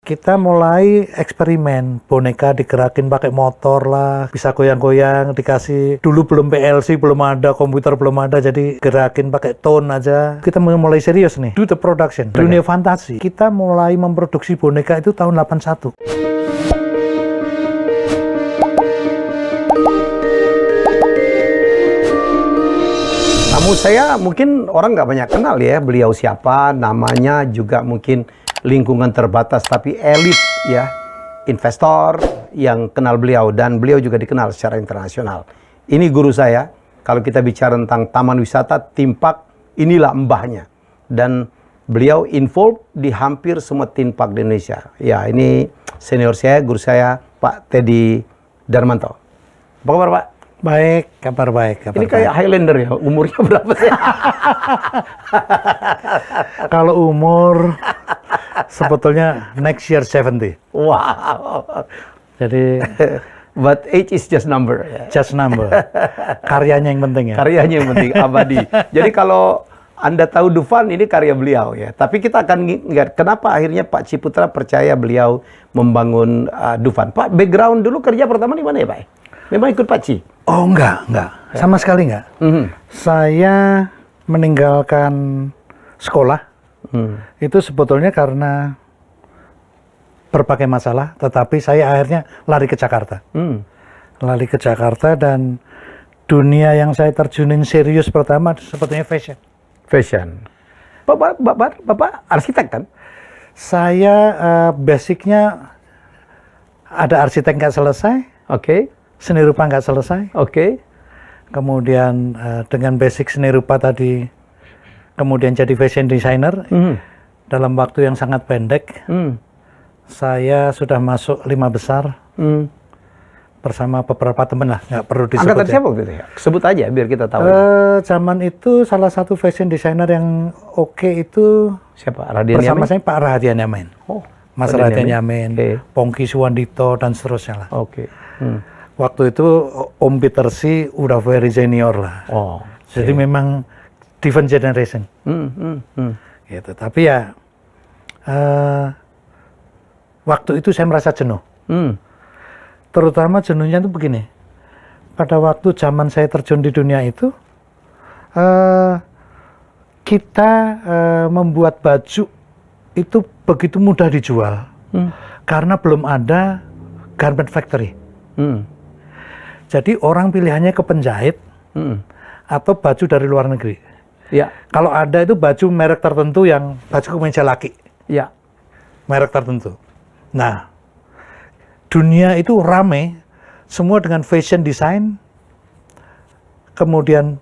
kita mulai eksperimen, boneka digerakin pakai motor lah, bisa goyang-goyang, dikasih dulu belum PLC, belum ada komputer, belum ada, jadi gerakin pakai tone aja. Kita mulai serius nih, do the production, dunia fantasi. Kita mulai memproduksi boneka itu tahun 81. Namun saya mungkin orang nggak banyak kenal ya, beliau siapa, namanya juga mungkin lingkungan terbatas, tapi elit ya, investor yang kenal beliau, dan beliau juga dikenal secara internasional. Ini guru saya, kalau kita bicara tentang taman wisata, theme park, inilah mbahnya. Dan beliau involved di hampir semua theme park di Indonesia. Ya, ini senior saya, guru saya, Pak Teddy Darmanto. Apa kabar, Pak? Baik, kabar baik. Kabar ini kayak baik. Highlander ya, umurnya berapa sih? Kalau umur, sebetulnya next year 70. Wow. Jadi, but age is just number. just number. Karyanya yang penting ya. Karyanya yang penting, abadi. Jadi kalau Anda tahu Dufan, ini karya beliau ya. Tapi kita akan ingat, kenapa akhirnya Pak Ciputra percaya beliau membangun Dufan. Pak, background dulu kerja pertama di mana ya, Pak? Memang ikut Pak Ci? Oh, enggak. Sama sekali enggak. Saya meninggalkan sekolah, itu sebetulnya karena berbagai masalah, tetapi saya akhirnya lari ke Jakarta. Lari ke Jakarta, dan dunia yang saya terjunin serius pertama sebetulnya fashion. Fashion. Bapak arsitek kan? Saya basicnya ada arsitek nggak selesai, Oke. seni rupa nggak selesai. Oke. Kemudian dengan basic seni rupa tadi, kemudian jadi fashion designer. Dalam waktu yang sangat pendek, saya sudah masuk 5 besar bersama beberapa teman lah, nggak perlu disebut. Angkatan ya. siapa waktu itu ya? Sebut aja biar kita tahu. Zaman itu salah satu fashion designer yang oke itu Siapa? Radian bersama Yamin? saya Pak Rahadian Yamin. Oh, Mas Rahadian Yamin, Pongki Suwandito, dan seterusnya lah. Oke. Waktu itu Om Peter C udah very senior lah. Oh. Jadi memang different generation. Gitu. Tapi ya waktu itu saya merasa jenuh. Terutama jenuhnya itu begini. Pada waktu zaman saya terjun di dunia itu, kita membuat baju itu begitu mudah dijual. Karena belum ada garment factory. Jadi orang pilihannya ke penjahit atau baju dari luar negeri. Ya. Kalau ada itu baju merek tertentu yang baju kemeja laki. Ya. Merek tertentu. Nah, dunia itu rame, semua dengan fashion design, kemudian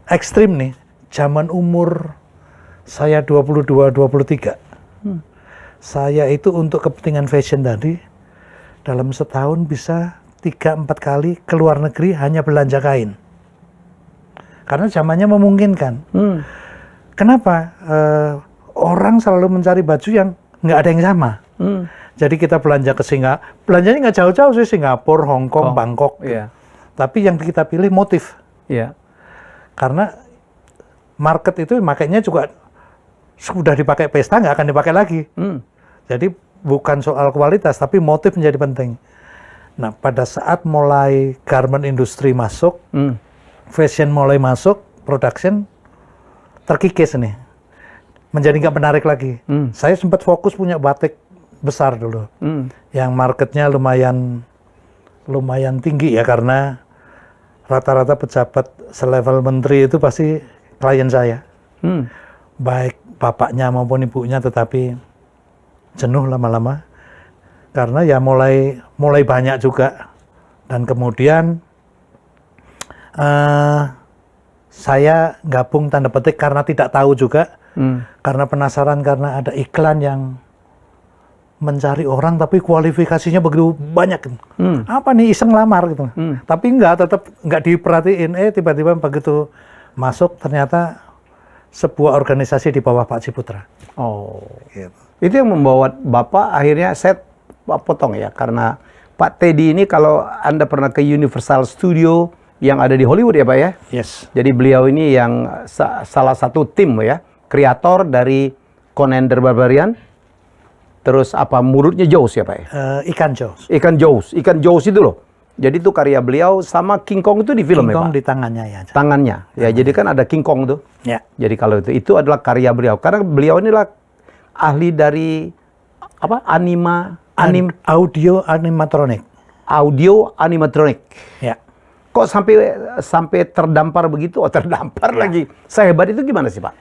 ekstrim nih, zaman umur saya 22-23. Saya itu untuk kepentingan fashion tadi, dalam setahun bisa 3-4 kali ke luar negeri hanya belanja kain. Karena zamannya memungkinkan. Kenapa? Orang selalu mencari baju yang nggak ada yang sama. Jadi kita belanja ke Singapura, belanjanya nggak jauh-jauh sih, Singapura, Hong Kong, Bangkok. Iya. Tapi yang kita pilih motif. Iya. Karena market itu makanya juga sudah dipakai pesta, nggak akan dipakai lagi. Jadi bukan soal kualitas, tapi motif menjadi penting. Nah, pada saat mulai garment industri masuk, fashion mulai masuk, production terkikis nih. Menjadi nggak menarik lagi. Saya sempat fokus punya batik besar dulu, yang marketnya lumayan tinggi ya, karena rata-rata pejabat selevel menteri itu pasti klien saya, baik bapaknya maupun ibunya, tetapi jenuh lama-lama karena ya mulai banyak juga, dan kemudian saya gabung tanda petik karena tidak tahu juga, karena penasaran, karena ada iklan yang mencari orang tapi kualifikasinya begitu banyak. Apa nih, iseng lamar gitu. Tapi tetap nggak diperhatiin. Tiba-tiba begitu masuk ternyata sebuah organisasi di bawah Pak Ciputra. Oh, gitu. Itu yang membawa Bapak akhirnya, saya potong ya, karena Pak Teddy ini kalau Anda pernah ke Universal Studio yang ada di Hollywood ya Pak ya? Yes. Jadi beliau ini yang salah satu tim ya, kreator dari Conan the Barbarian, Terus apa mulutnya Jaws ya Pak ya? Ikan Jaws. Ikan Jaws itu loh. Jadi itu karya beliau sama King Kong itu di film King ya Kong Pak? di tangannya ya. Tangannya. Ya, jadi kan ada King Kong tuh. Ya. Jadi kalau itu adalah karya beliau. Karena beliau inilah ahli dari apa? Audio animatronic. Audio animatronic. Ya. Kok sampai terdampar begitu? Oh, terdampar lagi. Sehebat itu gimana sih, Pak?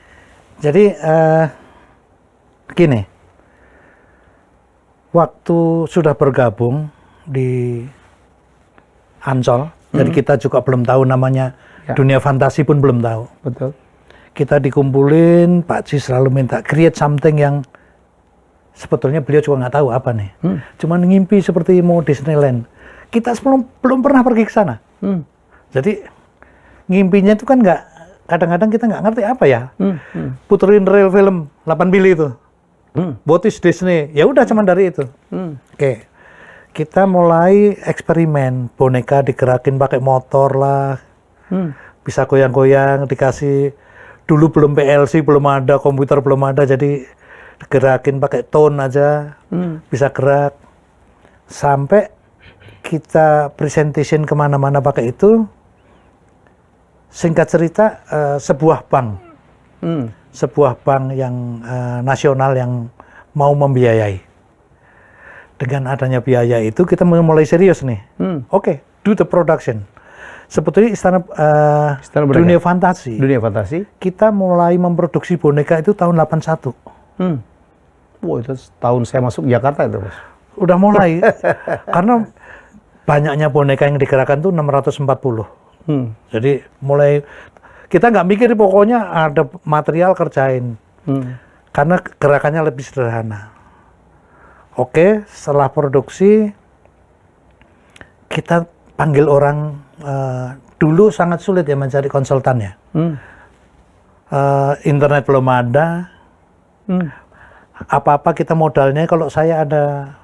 Jadi gini. Waktu sudah bergabung di Ancol, jadi kita juga belum tahu namanya dunia fantasi pun belum tahu. Betul. Kita dikumpulin, Pak Ji selalu minta create something yang sebetulnya beliau juga nggak tahu apa nih. Cuman ngimpi seperti mau Disneyland. Kita belum pernah pergi ke sana. Jadi ngimpinya itu kan nggak, kadang-kadang kita nggak ngerti apa ya. Puterin real film 8 bili itu. What is Disney? Ya udah cuman dari itu. Oke. Kita mulai eksperimen, boneka digerakin pakai motor lah. Bisa goyang-goyang, dikasih dulu belum PLC, belum ada komputer, belum ada, jadi gerakin pakai tone aja, bisa gerak. Sampai kita presentation kemana-mana pakai itu. Singkat cerita, sebuah bank yang nasional yang mau membiayai. Dengan adanya biaya itu kita mulai serius nih. Oke, do the production. Sebetulnya Istana Dunia Fantasi. Dunia Fantasi. Kita mulai memproduksi boneka itu tahun 81. Wah, itu tahun saya masuk Jakarta itu, Bos. Udah mulai. Karena banyaknya boneka yang digerakkan tuh 640. Jadi mulai kita nggak mikir, pokoknya ada material kerjain. Karena gerakannya lebih sederhana. Oke, setelah produksi kita panggil orang. Dulu sangat sulit ya mencari konsultan ya. Internet belum ada. Apa-apa kita modalnya, kalau saya ada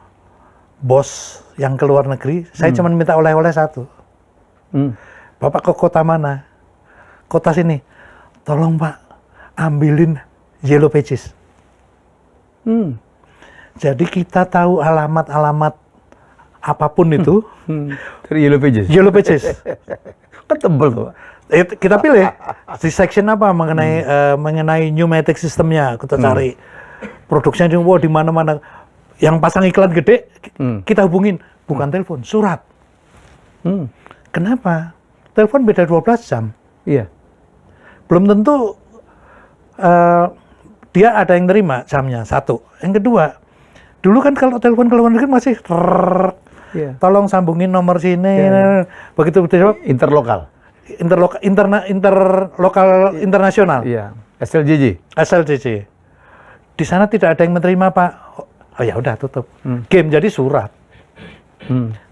bos yang ke luar negeri, saya cuma minta oleh-oleh satu. Bapak ke kota mana? Kota sini. Tolong Pak, ambilin Yellow Pages. Jadi kita tahu alamat-alamat apapun itu. Dari Yellow Pages? Yellow Pages. Kan tebel tuh, Pak. Kita pilih di section apa mengenai pneumatic sistemnya. Kita cari produksinya di mana-mana. Yang pasang iklan gede, kita hubungin. Bukan telepon, surat. Kenapa? Telepon beda 12 jam. Iya. Belum tentu dia ada yang terima jamnya, satu. Yang kedua, dulu kan kalau telepon ke luar negeri masih tolong sambungin nomor sini. Begitu Interlokal. Interlokal internasional. Iya. SLJJ. Di sana tidak ada yang menerima, Pak. Oh ya udah, tutup. Game jadi surat.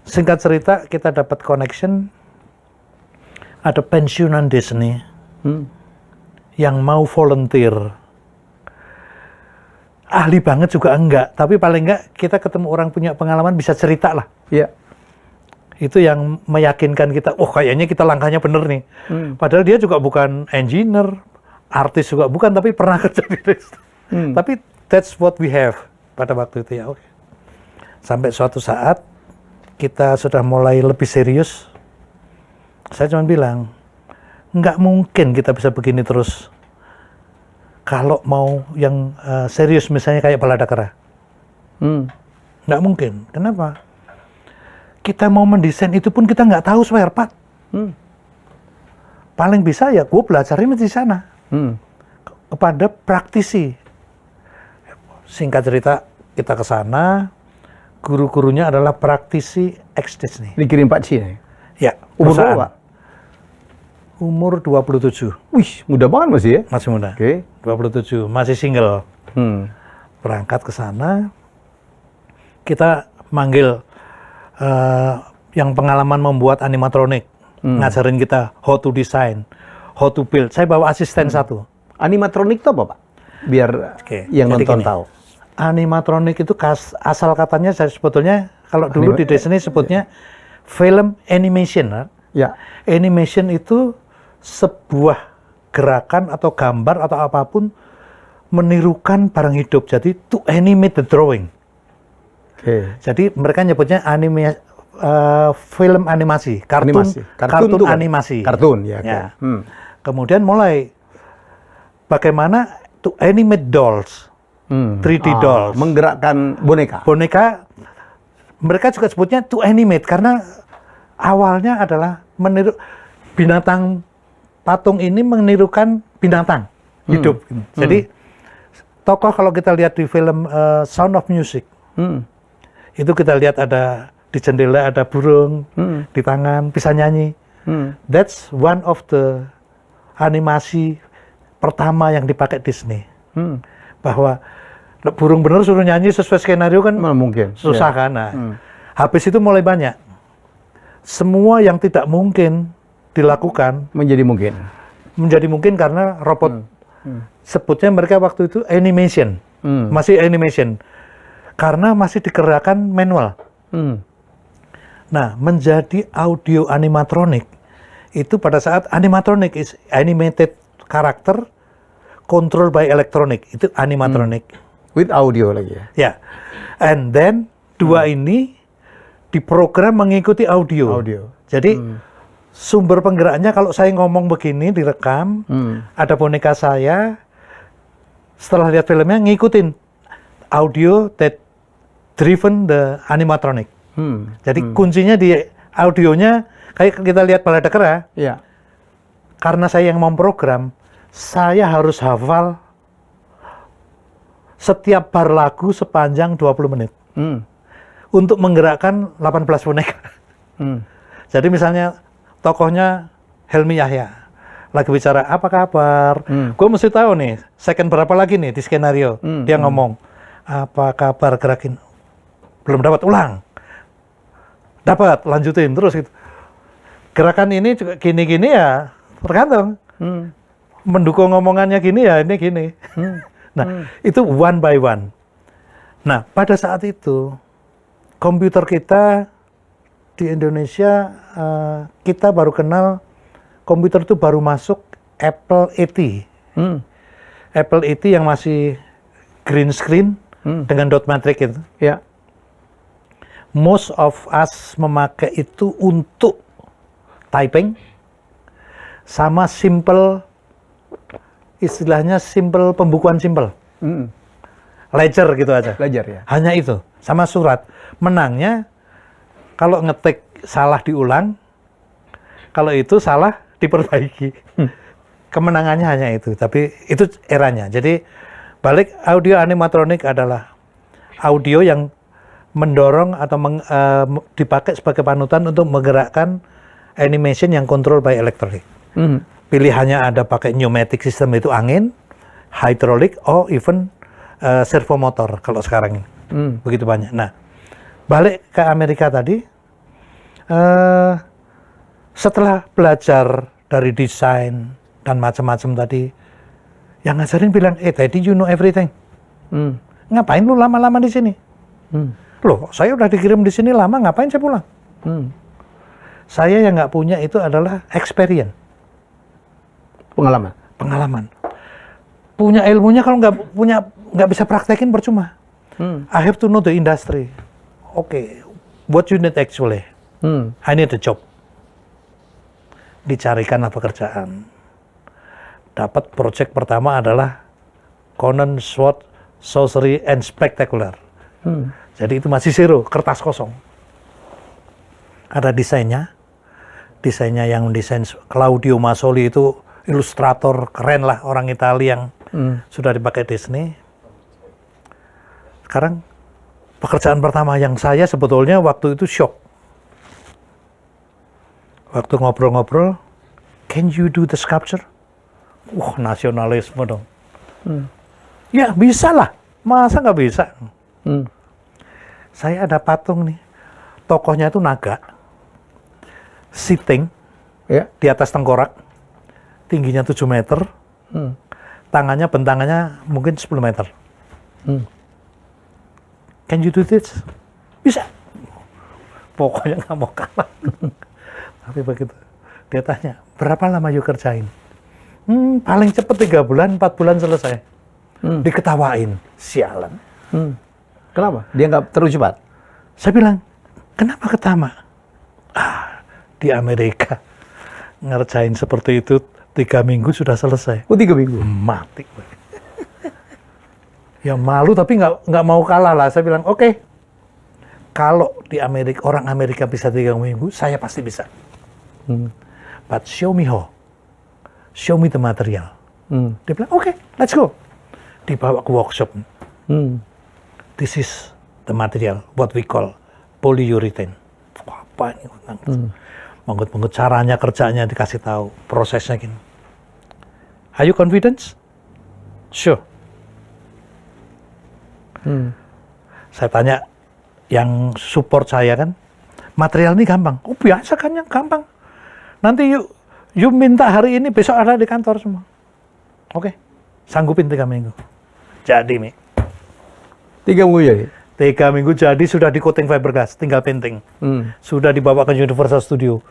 Singkat cerita, kita dapat connection. Ada pensiunan Disney yang mau volunteer. Ahli banget juga enggak, tapi paling enggak kita ketemu orang punya pengalaman, bisa cerita lah. Iya. Itu yang meyakinkan kita, oh kayaknya kita langkahnya bener nih. Padahal dia juga bukan engineer, artis juga bukan, tapi pernah kerja di Disney. Tapi that's what we have pada waktu itu ya. Oke. Sampai suatu saat kita sudah mulai lebih serius. Saya cuma bilang, nggak mungkin kita bisa begini terus. Kalau mau yang serius, misalnya kayak Balada Kera. Nggak mungkin. Kenapa? Kita mau mendesain itu pun kita nggak tahu spare part. Paling bisa ya gue belajarnya di sana. Kepada praktisi. Singkat cerita, kita ke sana. Guru-gurunya adalah praktisi ex-Disney. Dikirim Pak Ci ya? Ya. Umur berapa? Umur 27. Wih, muda banget masih ya? Masih muda. Oke. 27, masih single. Berangkat ke sana, kita manggil yang pengalaman membuat animatronik, ngajarin kita how to design, how to build. Saya bawa asisten satu. Animatronik itu apa, Pak? Biar yang nonton tahu. Animatronik itu asal katanya sebetulnya kalau dulu di Disney sebutnya film animation. Ya. Animation itu sebuah gerakan atau gambar atau apapun menirukan barang hidup. Jadi to animate the drawing. Jadi mereka nyebutnya film animasi, kartun animasi. Kartun, ya. Ya. Kemudian mulai bagaimana to animate dolls, 3D dolls, menggerakkan boneka. Boneka, mereka juga sebutnya to animate karena awalnya adalah meniru binatang, patung ini menirukan binatang hidup. Jadi tokoh kalau kita lihat di film Sound of Music, itu kita lihat ada di jendela ada burung, di tangan bisa nyanyi. That's one of the animasi pertama yang dipakai Disney. Bahwa burung bener suruh nyanyi sesuai skenario kan mungkin susah kan. Nah, habis itu mulai banyak. Semua yang tidak mungkin dilakukan menjadi mungkin karena robot. Sebutnya mereka waktu itu animation, masih animation, karena masih dikerjakan manual. Nah, menjadi audio animatronic itu pada saat animatronic is animated character control by electronic, itu animatronic. With audio lagi ya? Ya, and then dua ini diprogram mengikuti audio. Jadi sumber penggeraknya kalau saya ngomong begini direkam, ada boneka saya, setelah lihat filmnya ngikutin audio that driven the animatronic. Jadi kuncinya di audionya, kayak kita lihat balada kera. Ya. Karena saya yang memprogram, saya harus hafal setiap bar lagu sepanjang 20 menit. Untuk menggerakkan 18 boneka. Jadi misalnya tokohnya Helmi Yahya lagi bicara apa kabar, gue mesti tahu nih second berapa lagi nih di skenario. Dia ngomong apa kabar, gerakin, belum dapat, ulang, dapat, lanjutin terus gitu. Gerakan ini juga gini-gini ya tergantung. Mendukung ngomongannya gini ya ini gini. Nah, itu one by one. Nah, pada saat itu komputer kita di Indonesia, kita baru kenal komputer itu baru masuk Apple IT. Apple IT yang masih green screen dengan dot matrix itu. Ya. Most of us memakai itu untuk typing sama simple, istilahnya simple, pembukuan simple. Ledger gitu aja. Ledger ya. Hanya itu, sama surat. Menangnya kalau ngetik salah diulang, kalau itu salah diperbaiki. Kemenangannya hanya itu, tapi itu eranya. Jadi balik, audio animatronic adalah audio yang mendorong atau dipakai sebagai panutan untuk menggerakkan animation yang control by electronic. Pilihannya ada pakai pneumatic system, itu angin, hydraulic, or even servomotor kalau sekarang ini. Begitu banyak. Nah, balik ke Amerika tadi, setelah belajar dari desain dan macam-macam tadi, yang ngajarin bilang, tadi you know everything. Ngapain lu lama-lama di sini? Loh, saya udah dikirim di sini lama, ngapain saya pulang? Saya yang nggak punya itu adalah experience. Pengalaman. Punya ilmunya kalau nggak bisa praktekin percuma. I have to know the industry. Okay, what you need actually? I need a job. Dicarikanlah pekerjaan. Dapat project pertama adalah Conan Sword, Sorcery and Spectacular. Jadi itu masih zero, kertas kosong. Ada desainnya yang desain Claudio Masoli, itu ilustrator keren lah, orang Italia yang sudah dipakai Disney. Sekarang pekerjaan pertama yang saya sebetulnya waktu itu shock. Waktu ngobrol-ngobrol, can you do the sculpture? Wah, nasionalisme dong. Ya bisa lah, masa nggak bisa? Saya ada patung nih, tokohnya itu naga, sitting di atas tengkorak, tingginya 7 meter, tangannya, bentangannya mungkin 10 meter. Can you do this? Bisa. Pokoknya nggak mau kalah. Tapi begitu, dia tanya, berapa lama you kerjain? Paling cepat 3 bulan, 4 bulan selesai. Diketawain, sialan. Kenapa? Dia nggak terlalu cepat? Saya bilang, kenapa ke Tama? Di Amerika ngerjain seperti itu 3 minggu sudah selesai. Oh, 3 minggu? Mati. Ya malu tapi nggak mau kalah lah. Saya bilang, oke. Kalau di Amerika, orang Amerika bisa 3 minggu, saya pasti bisa. But show me how. Show me the material. Dia bilang, oke, let's go. Dibawa ke workshop. This is the material, what we call polyurethane. Apa ini? Menggut-menggut caranya, kerjanya dikasih tahu, prosesnya gini. Are you confident? Sure. Saya tanya yang support saya kan, material ini gampang. Oh biasa kan yang gampang. Nanti you minta hari ini, besok ada di kantor semua. Oke, sanggupin 3 minggu. Jadi nih. 3 minggu jadi? 3 minggu jadi, sudah di coating fiberglass, tinggal painting. Sudah dibawa ke Universal Studio.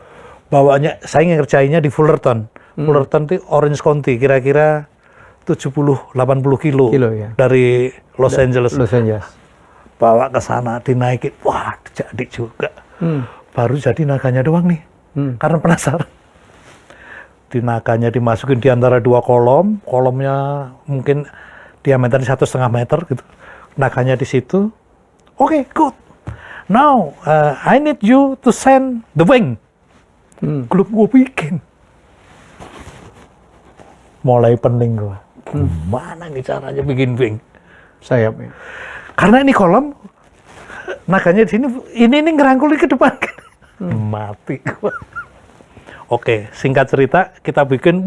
Bawanya, saya ngerjainnya di Fullerton. Fullerton itu Orange County, kira-kira 70-80 kilo ya. dari Los Angeles. Los Angeles. Bawa ke sana, dinaikin. Wah, jadi juga. Baru jadi naganya doang nih. Karena penasaran. Di naganya dimasukin di antara 2 kolom. Kolomnya mungkin diameternya 1,5 meter gitu. Naganya di situ. Oke, good. Now, I need you to send the wing. Belum gue bikin. Mulai pening gue. Gimana nih caranya bikin wing? Sayap ya. Karena ini kolom, naganya di sini, ini ngerangkuli ke depan. Mati gue. Oke, singkat cerita, kita bikin,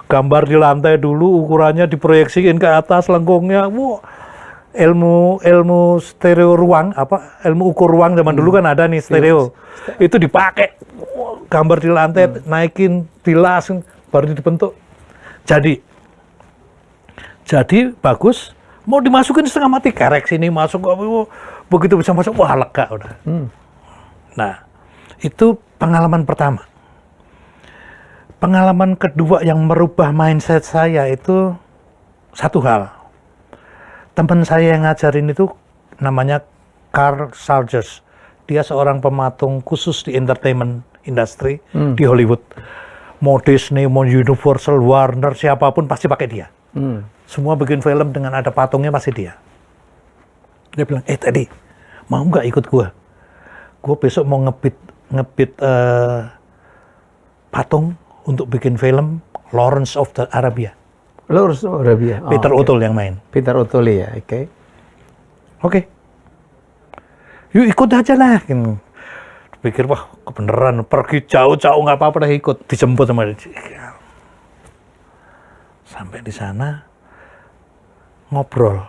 gambar di lantai dulu, ukurannya diproyeksiin ke atas, lengkungnya, ilmu stereo ruang, ilmu ukur ruang zaman dulu kan ada nih stereo, itu dipakai, gambar di lantai, naikin, bilas, baru dibentuk. Jadi bagus, mau dimasukin setengah mati, kerek sini masuk, begitu bisa masuk, wah lega udah. Nah, itu pengalaman pertama. Pengalaman kedua yang merubah mindset saya itu satu hal. Teman saya yang ngajarin itu namanya Carl Saggers. Dia seorang pematung khusus di entertainment industry di Hollywood. Mau Disney, mau Universal, Warner, siapapun pasti pakai dia. Semua bikin film dengan ada patungnya pasti dia. Dia bilang, Teddy, mau nggak ikut gua? Gua besok mau ngebit patung untuk bikin film Lawrence of the Arabia. Lawrence of Arabia. Peter O'Toole yang main. Peter O'Toole ya, oke. Oke. Yuk ikut aja lah. Pikir, wah kebenaran, pergi jauh-jauh nggak apa-apa, dah ikut. Dijemput sama dia. Sampai di sana, ngobrol.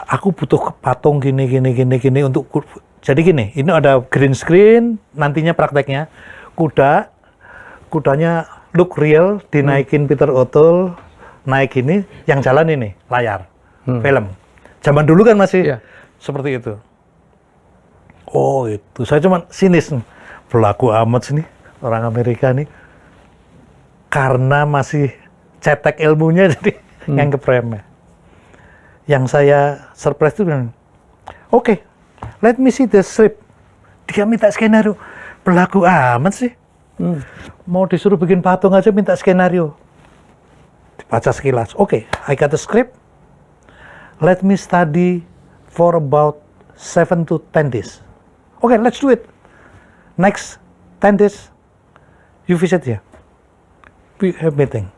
Aku butuh patung gini untuk... Jadi gini, ini ada green screen, nantinya prakteknya. Kudanya look real, dinaikin Peter O'Toole, naik ini, yang jalan ini, layar, film. Zaman dulu kan masih seperti itu. Oh itu, saya cuma sinis, berlaku amat sini, orang Amerika nih. Karena masih cetek ilmunya, jadi nganggep remeh. Yang saya surprise itu bilang, oke, let me see the script. Dia minta skenario, berlaku amat sih. Mau disuruh bikin patung aja minta skenario. Dibaca sekilas. Oke, I got the script. Let me study for about 7 to 10 days. Oke, let's do it. Next 10 days, you visit here. We have meeting.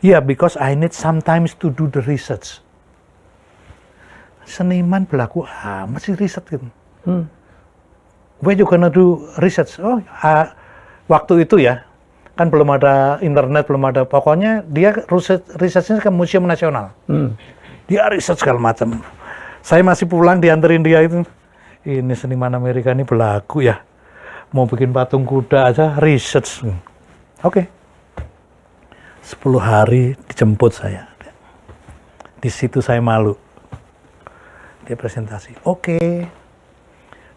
Yeah, because I need sometimes to do the research. Seniman berlaku amat sih riset gitu. Where you gonna do research? Waktu itu ya, kan belum ada internet, belum ada, pokoknya dia risetnya ke Museum Nasional. Dia riset segala macam. Saya masih pulang dianterin dia itu. Ini seniman Amerika ini berlaku ya. Mau bikin patung kuda aja, research. Oke. 10 hari dijemput saya. Di situ saya malu. Dia presentasi. Oke.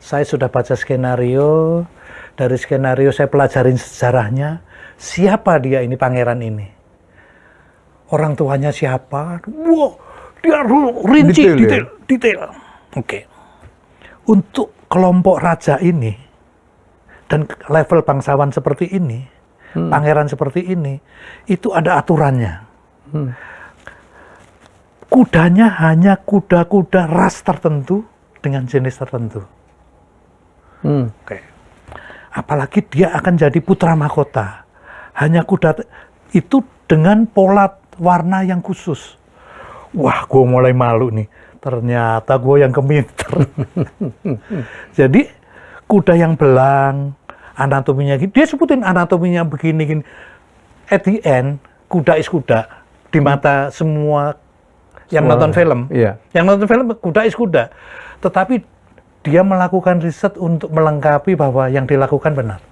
Saya sudah baca skenario. Dari skenario saya pelajarin sejarahnya. Siapa dia ini, pangeran ini? Orang tuanya siapa? Wow, dia rinci, detail. Oke. untuk kelompok raja ini dan level bangsawan seperti ini, pangeran seperti ini, itu ada aturannya. Kudanya hanya kuda-kuda ras tertentu dengan jenis tertentu. Oke. Apalagi dia akan jadi putra mahkota. Hanya kuda itu dengan pola warna yang khusus. Wah, gue mulai malu nih. Ternyata gue yang keminter. Jadi kuda yang belang, anatominya gitu. Dia sebutin anatominya begini, gini. At the end, kuda is kuda. Di mata semua yang nonton film. Iya. Yang nonton film, kuda is kuda. Tetapi dia melakukan riset untuk melengkapi bahwa yang dilakukan benar.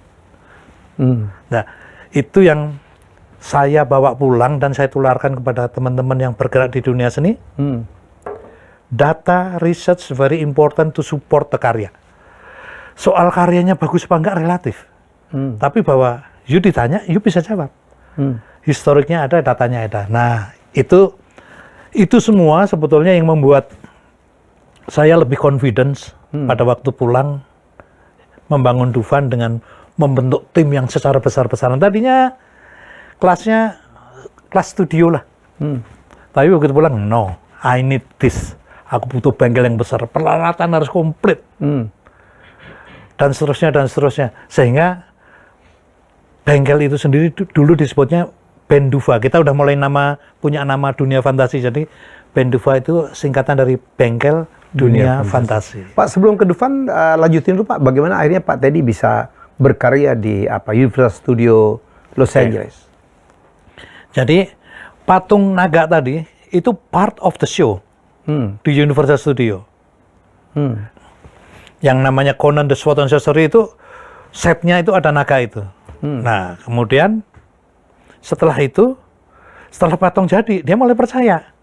Nah, itu yang saya bawa pulang dan saya tularkan kepada teman-teman yang bergerak di dunia seni. Data research very important to support the karya. Soal karyanya bagus apa enggak relatif. Tapi bahwa you ditanya, you bisa jawab. Historiknya ada, datanya ada. Nah, itu semua sebetulnya yang membuat saya lebih confidence pada waktu pulang membangun Dufan dengan membentuk tim yang secara besar-besaran. Tadinya kelasnya kelas studio lah. Tapi begitu pulang, no, I need this. Aku butuh bengkel yang besar, peralatan harus komplit. Dan seterusnya, dan seterusnya. Sehingga bengkel itu sendiri dulu disebutnya Band Duva. Kita udah mulai punya nama dunia fantasi. Jadi Band Duva itu singkatan dari bengkel dunia fantasi. Pak, sebelum ke Dufan, lanjutin dulu Pak. Bagaimana akhirnya Pak Teddy bisa berkarya di Universal Studio Los Angeles? Jadi patung naga tadi itu part of the show di Universal Studio. Yang namanya Conan the Sword and Sorcery itu setnya itu ada naga itu. Nah, kemudian setelah patung jadi, dia mulai percaya.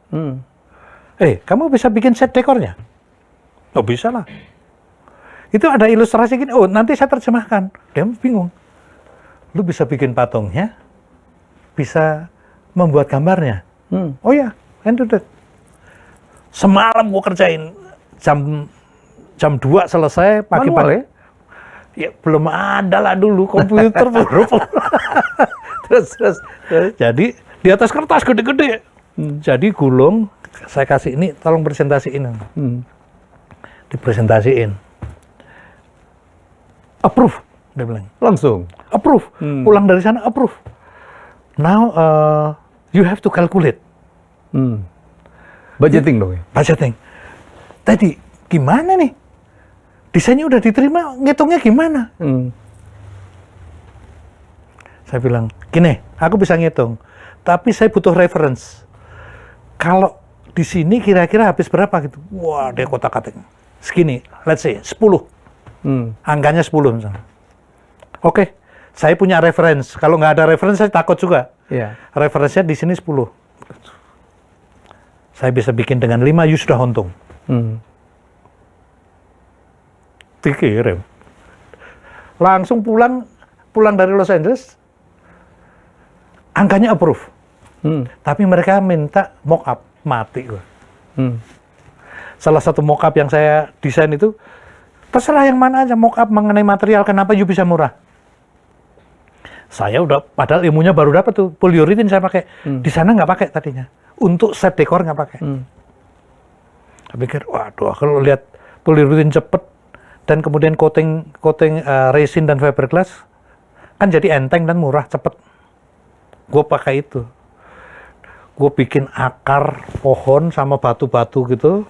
Kamu bisa bikin set dekornya? Oh, bisa lah. Itu ada ilustrasi gini, oh nanti saya terjemahkan. Dia bingung. Lu bisa bikin patungnya, bisa membuat gambarnya. Oh ya, can do that. Semalam gua kerjain, jam 2 selesai, pagi-pagi. Ya belum ada lah dulu komputer. terus. Jadi di atas kertas gede-gede. Jadi gulung, saya kasih ini, tolong presentasiin. Dipresentasiin. Approve, dia bilang. Langsung? Approve. Pulang dari sana, approve. Now, you have to calculate. Budgeting dong ya? Budgeting. Tadi, gimana nih? Desainnya udah diterima, ngitungnya gimana? Saya bilang, gini, aku bisa ngitung. Tapi saya butuh reference. Kalau di sini kira-kira habis berapa gitu? Wah, dia kotak-katik. Segini, let's say 10. Angkanya 10 misalnya. Oke, saya punya reference. Kalau nggak ada reference, saya takut juga. Referensinya di sini 10. Saya bisa bikin dengan 5, you sudah untung. Dikirim. Langsung pulang dari Los Angeles, angkanya approve. Tapi mereka minta mock up, mati gua. Salah satu mock up yang saya desain itu, terserah yang mana aja mock up mengenai material, kenapa you bisa murah. Saya udah, padahal ilmunya baru dapat tuh, polyurethane saya pakai. Di sana nggak pakai tadinya. Untuk set dekor nggak pakai. Saya pikir, waduh, kalau lihat polyurethane cepet, dan kemudian coating resin dan fiberglass, kan jadi enteng dan murah, cepet. Gue pakai itu. Gue bikin akar pohon sama batu-batu gitu,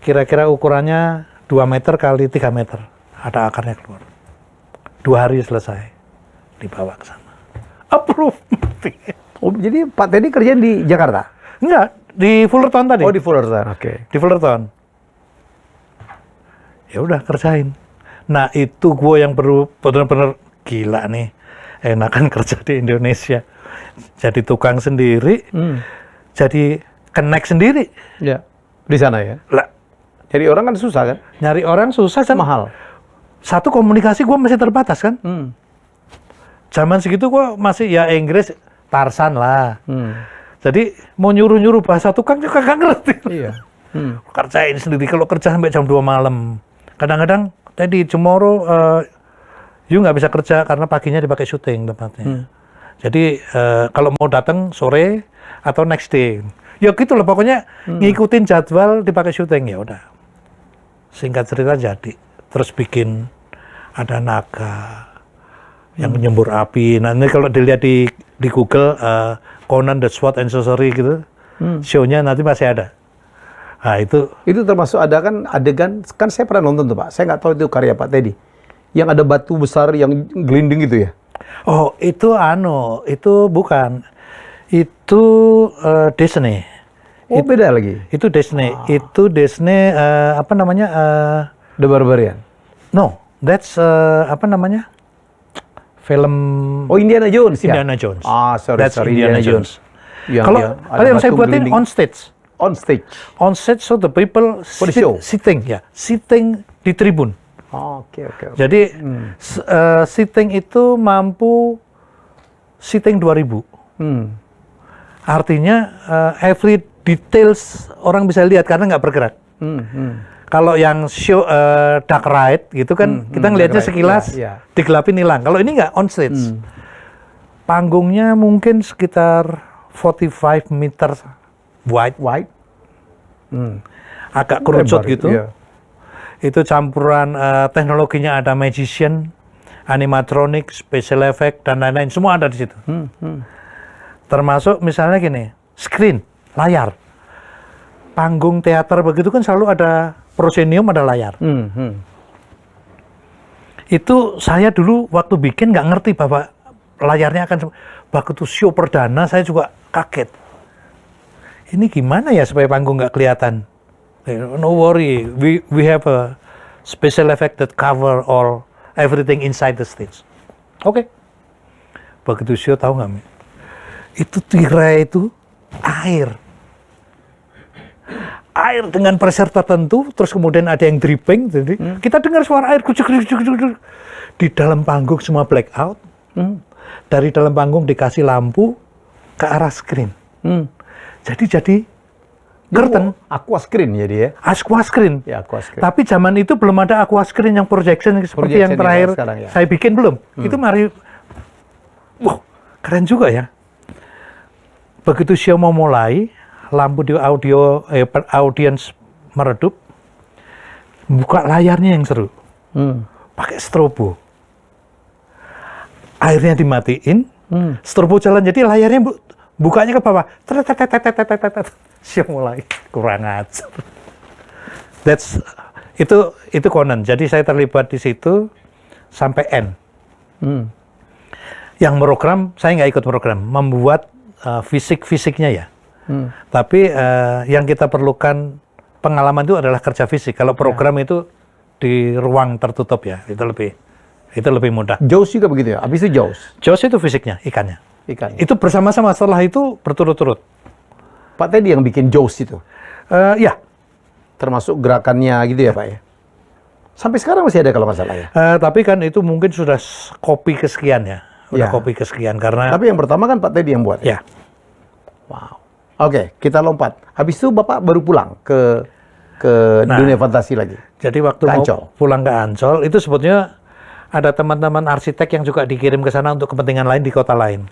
kira-kira ukurannya 2 meter kali 3 meter. Ada akarnya keluar. 2 hari selesai. Dibawa ke sana. Approve. Oh, jadi Pak Teddy kerja di Jakarta? Enggak, di Fullerton tadi. Oh, di Fullerton, oke. Di Fullerton. Ya udah, kerjain. Nah, itu gue yang benar-benar gila nih. Enakan kerja di Indonesia. Jadi tukang sendiri, jadi connect sendiri. Ya, di sana ya? Lah, jadi orang kan susah kan? nyari orang susah kan? Mahal. Satu, komunikasi gue masih terbatas kan? Zaman segitu gue masih ya Inggris, Tarsan lah. Jadi mau nyuruh-nyuruh bahasa tukang juga gak ngerti. Iya. Kerjain sendiri, kalau kerja sampai jam 2 malam. Kadang-kadang tadi tomorrow you nggak bisa kerja karena paginya dipakai syuting tempatnya. Jadi kalau mau datang sore atau next day, ya gitu loh pokoknya ngikutin jadwal dipakai syuting ya udah. Singkat cerita jadi, terus bikin ada naga yang nyembur api. Nah ini kalau dilihat di Google Conan the Sword and Sorcery gitu, show-nya nanti masih ada. Nah itu termasuk ada kan adegan, kan saya pernah nonton tuh Pak, saya nggak tahu itu karya Pak Teddy, yang ada batu besar yang gelinding gitu ya? Oh itu bukan, itu Disney. Oh beda lagi? Itu Disney, itu Disney apa namanya? The Barbarian? No, that's apa namanya? Film. Oh Indiana Jones ya? Indiana Jones. Sorry, That's Indiana Jones. Kalau yang saya buatin on stage. On stage. On stage, so the people sitting di tribun. Oke. Jadi sitting itu mampu sitting 2.000. Artinya every details orang bisa lihat karena nggak bergerak. Kalau yang show dark ride gitu kan kita ngelihatnya sekilas digelapin hilang. Kalau ini nggak on stage. Panggungnya mungkin sekitar 45 meter wide. Agak kerucut gitu. Iya. Itu campuran teknologinya ada magician, animatronic, special effect dan lain-lain semua ada di situ. Termasuk misalnya gini, screen, layar. Panggung teater begitu kan selalu ada proscenium, ada layar. Itu saya dulu waktu bikin nggak ngerti bahwa layarnya akan begitu show perdana, saya juga kaget. Ini gimana ya supaya panggung nggak kelihatan? No worry, we have a special effect that cover all everything inside the stage. Oke. Begitu show tahu nggak? Itu tirai itu air dengan pressure tertentu, terus kemudian ada yang dripping, jadi kita dengar suara air kucuk di dalam panggung semua blackout. Dari dalam panggung dikasih lampu ke arah screen. Jadi curtain. Aqua screen jadi ya? Aqua screen. Ya, aqua screen. Tapi zaman itu belum ada aqua screen yang projection seperti yang terakhir saya bikin belum. Itu mari, wah keren juga ya. Begitu show mau mulai, lampu di audience meredup, buka layarnya yang seru. Pakai strobo. Airnya dimatiin, strobo jalan jadi layarnya bukanya ke bawah. Show mulai, kurang ajar. Itu Conan. Jadi saya terlibat di situ sampai end. Yang program saya nggak ikut program, membuat fisiknya ya. Tapi yang kita perlukan pengalaman itu adalah kerja fisik. Kalau program itu di ruang tertutup ya, itu lebih mudah. Jaws juga begitu ya? Habis itu Jaws? Jaws itu fisiknya, ikannya. Itu bersama-sama setelah itu berturut-turut. Pak Teddy yang bikin Jaws itu? Ya. Termasuk gerakannya gitu ya Pak ya? Sampai sekarang masih ada kalau nggak salah ya? Tapi kan itu mungkin sudah kopi kesekian ya. Kopi kesekian karena... Tapi yang pertama kan Pak Teddy yang buat ya? Wow. Oke, kita lompat. Habis itu Bapak baru pulang ke dunia fantasi lagi? Jadi waktu mau pulang ke Ancol, itu sebetulnya ada teman-teman arsitek yang juga dikirim ke sana untuk kepentingan lain di kota lain.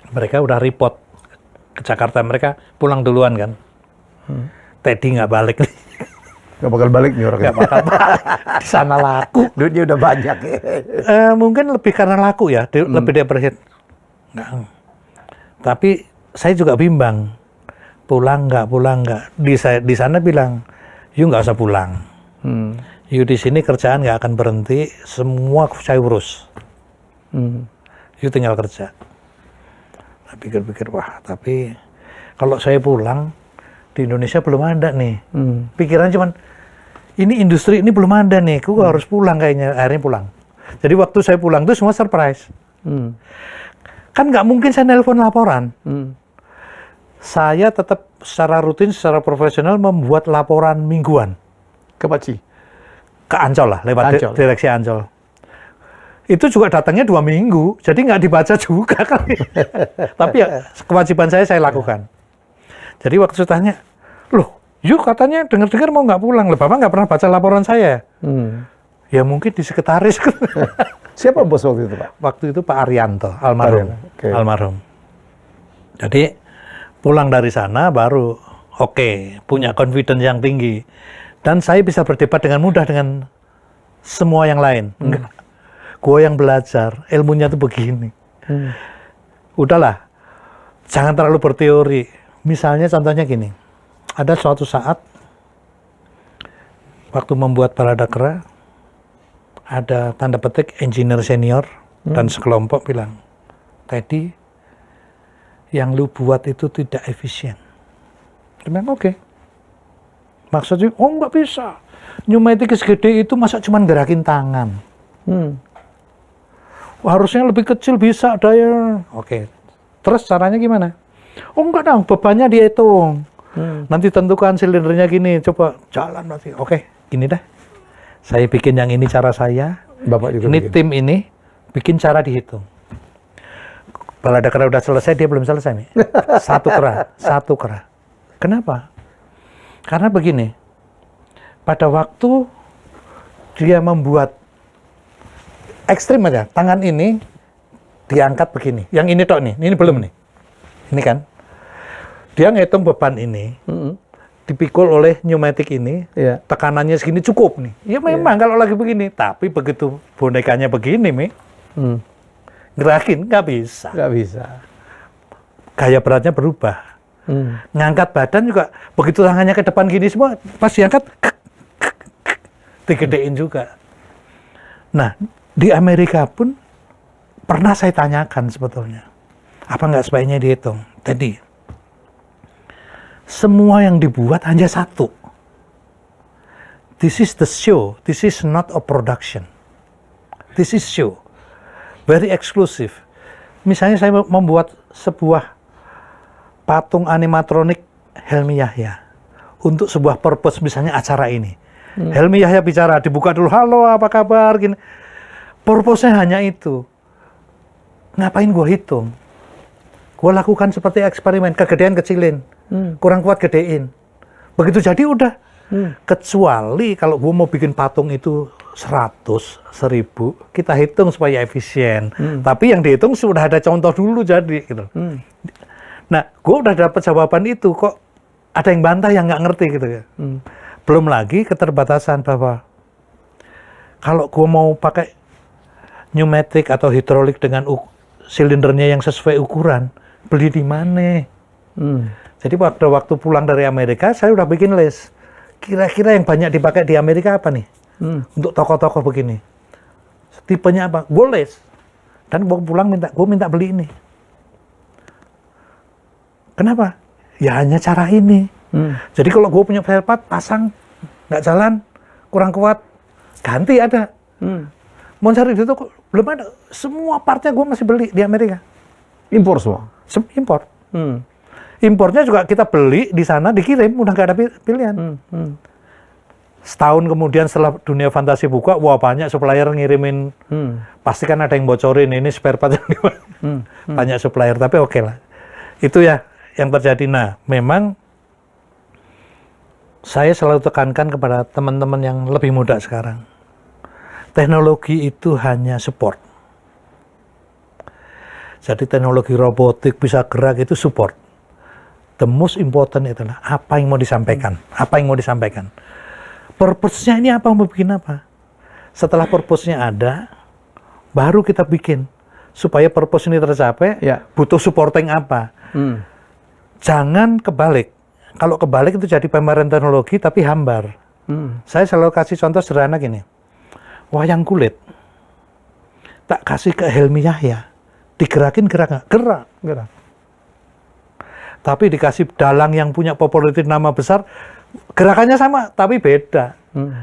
Mereka udah report ke Jakarta, mereka pulang duluan kan. Teddy nggak balik nih. Nggak bakal balik nih orang. Nggak bakal balik. Di sana laku. Duitnya udah banyak. Mungkin lebih karena laku ya, lebih depresi. Tapi saya juga bimbang. Pulang nggak. Di sana bilang, you nggak usah pulang. You di sini kerjaan nggak akan berhenti, semua saya urus. You tinggal kerja. Saya pikir-pikir, wah tapi kalau saya pulang, di Indonesia belum ada nih. Pikiran cuman, ini industri ini belum ada nih, aku harus pulang kayaknya. Akhirnya pulang. Jadi waktu saya pulang itu semua surprise. Kan nggak mungkin saya nelpon laporan. Saya tetap secara rutin, secara profesional membuat laporan mingguan. Ke Paci? Ke Ancol lah, lewat direksi Ancol. Itu juga datangnya 2 minggu, jadi nggak dibaca juga kali. Tapi ya kewajiban saya lakukan. Jadi waktu saya tanya, loh Yuk katanya dengar-dengar mau nggak pulang. Lah Bapak nggak pernah baca laporan saya. Ya mungkin di sekretaris. Siapa bos waktu itu, Pak? Waktu itu Pak Arianto, almarhum. Okay. Almarhum. Jadi pulang dari sana baru punya confidence yang tinggi. Dan saya bisa berdebat dengan mudah dengan semua yang lain. Enggak. Gue yang belajar, ilmunya tuh begini. Udahlah, jangan terlalu berteori. Misalnya contohnya gini, ada suatu saat waktu membuat Baladakra, ada tanda petik engineer senior dan sekelompok bilang, Teddy, yang lu buat itu tidak efisien. Dia bilang, oke. Maksudnya, nggak bisa. Pneumatik segede itu masa cuma gerakin tangan. Harusnya lebih kecil bisa daya. Oke. Terus caranya gimana? Enggak dong, bebannya dihitung. Nanti tentukan silindernya gini, coba jalan nanti. Oke, gini dah. Saya bikin yang ini cara saya. Bapak juga ini bikin. tim ini bikin cara dihitung. Baladakra udah selesai, dia belum selesai nih. Satu kera. Kenapa? Karena begini. Pada waktu dia membuat ekstrim aja, tangan ini diangkat begini. Yang ini tok nih, ini belum nih. Ini kan. Dia ngitung beban ini. Dipikul oleh pneumatik ini, tekanannya segini cukup nih. Ya memang kalau lagi begini, tapi begitu bonekanya begini, Mi, gerakin nggak bisa. Nggak bisa. Gaya beratnya berubah. Ngangkat badan juga, begitu tangannya ke depan gini semua, pas diangkat, digedein juga. Nah, di Amerika pun pernah saya tanyakan sebetulnya, apa nggak sebaiknya dihitung? Tadi, semua yang dibuat hanya satu. This is the show. This is not a production. This is show. Very exclusive. Misalnya saya membuat sebuah patung animatronik Helmy Yahya untuk sebuah purpose, misalnya acara ini. Helmy Yahya bicara, dibuka dulu, halo apa kabar, gini. Purpose-nya hanya itu. Ngapain gue hitung? Gue lakukan seperti eksperimen, kegedean kecilin, kurang kuat gedein. Begitu jadi udah. Kecuali kalau gue mau bikin patung itu 100, 1000, kita hitung supaya efisien. Tapi yang dihitung sudah ada contoh dulu jadi. Gitu. Nah, gue udah dapat jawaban itu, kok ada yang bantah yang nggak ngerti gitu ya. Belum lagi keterbatasan bahwa kalau gue mau pakai pneumatik atau hidrolik dengan silindernya yang sesuai ukuran, beli di mana? Jadi waktu pulang dari Amerika, saya udah bikin list. Kira-kira yang banyak dipakai di Amerika apa nih? Untuk toko-toko begini. Tipenya apa? Gue list. Dan gue pulang gue minta beli ini. Kenapa? Ya hanya cara ini. Jadi kalau gue punya spare part, pasang, nggak jalan, kurang kuat, ganti ada. Mau cari di toko, belum ada. Semua partnya gue masih beli di Amerika. Impor semua? Impor. Impornya juga kita beli di sana, dikirim, udah nggak ada pilihan. Setahun kemudian setelah dunia fantasi buka, wah banyak supplier ngirimin, pasti kan ada yang bocorin, ini spare part yang banyak supplier, tapi oke lah. Itu ya yang terjadi. Nah, memang saya selalu tekankan kepada teman-teman yang lebih muda sekarang. Teknologi itu hanya support. Jadi teknologi robotik bisa gerak itu support. The most important itulah apa yang mau disampaikan. Apa yang mau disampaikan. Purpose-nya ini apa, mau bikin apa. Setelah purpose-nya ada, baru kita bikin. Supaya purpose ini tercapai, butuh supporting apa. Jangan kebalik. Kalau kebalik itu jadi pameran teknologi tapi hambar. Saya selalu kasih contoh sederhana gini. Wayang kulit. Tak kasih ke Helmy Yahya. Digerakin gerak nggak? Gerak. Tapi dikasih dalang yang punya popularity nama besar, gerakannya sama, tapi beda.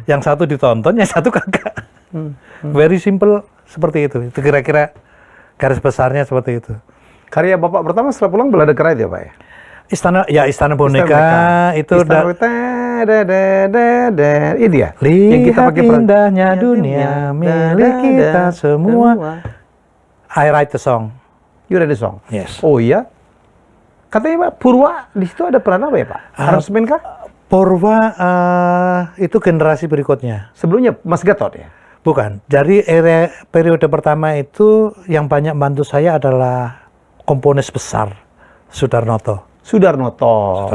Yang satu ditonton, yang satu kagak. Very simple seperti itu. Itu kira-kira garis besarnya seperti itu. Karya Bapak pertama setelah pulang Baladakra itu ya Pak ya? Istana Boneka itu udah. Ini ya? Lihat yang kita pakai indahnya dunia milik kita semua. I write the song. You write the song? Yes. Oh iya? Katanya Pak Purwa di situ ada peran apa ya Pak? Aransemen kah? Porwa itu generasi berikutnya. Sebelumnya Mas Gatot ya? Bukan. Dari periode pertama itu yang banyak bantu saya adalah komponis besar Sudarnoto. Sudarnoto.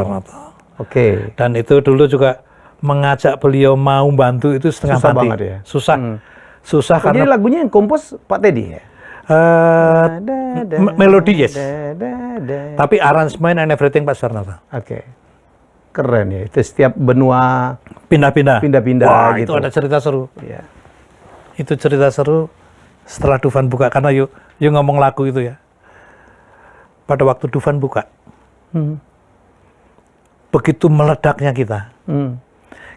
Oke. Dan itu dulu juga mengajak beliau mau bantu itu setengah Susah mati. banget ya? Susah. Susah Jadi karena lagunya yang kompos Pak Teddy ya? melodi yes. Tapi aransemen and everything Pak Sudarnoto. Oke. Keren ya. Itu setiap benua Pindah-pindah. Wah, gitu. itu ada cerita seru. Iya. Itu cerita seru setelah Dufan buka. Karena yuk ngomong lagu itu ya. Pada waktu Dufan buka. Begitu meledaknya kita.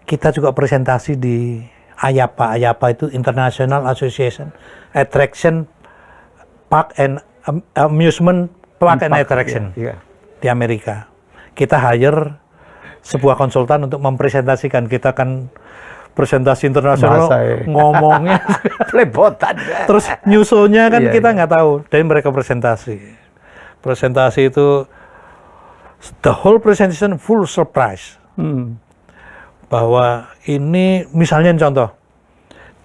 Kita juga presentasi di AYAPA. AYAPA itu International Association Attraction Park and Amusement Park and Attraction di Amerika. Kita hire sebuah konsultan untuk mempresentasikan. Kita kan presentasi internasional ngomongnya Lepotan. terus nyusulnya kan kita nggak tahu. Dan mereka presentasi itu the whole presentation full surprise. Bahwa ini misalnya contoh,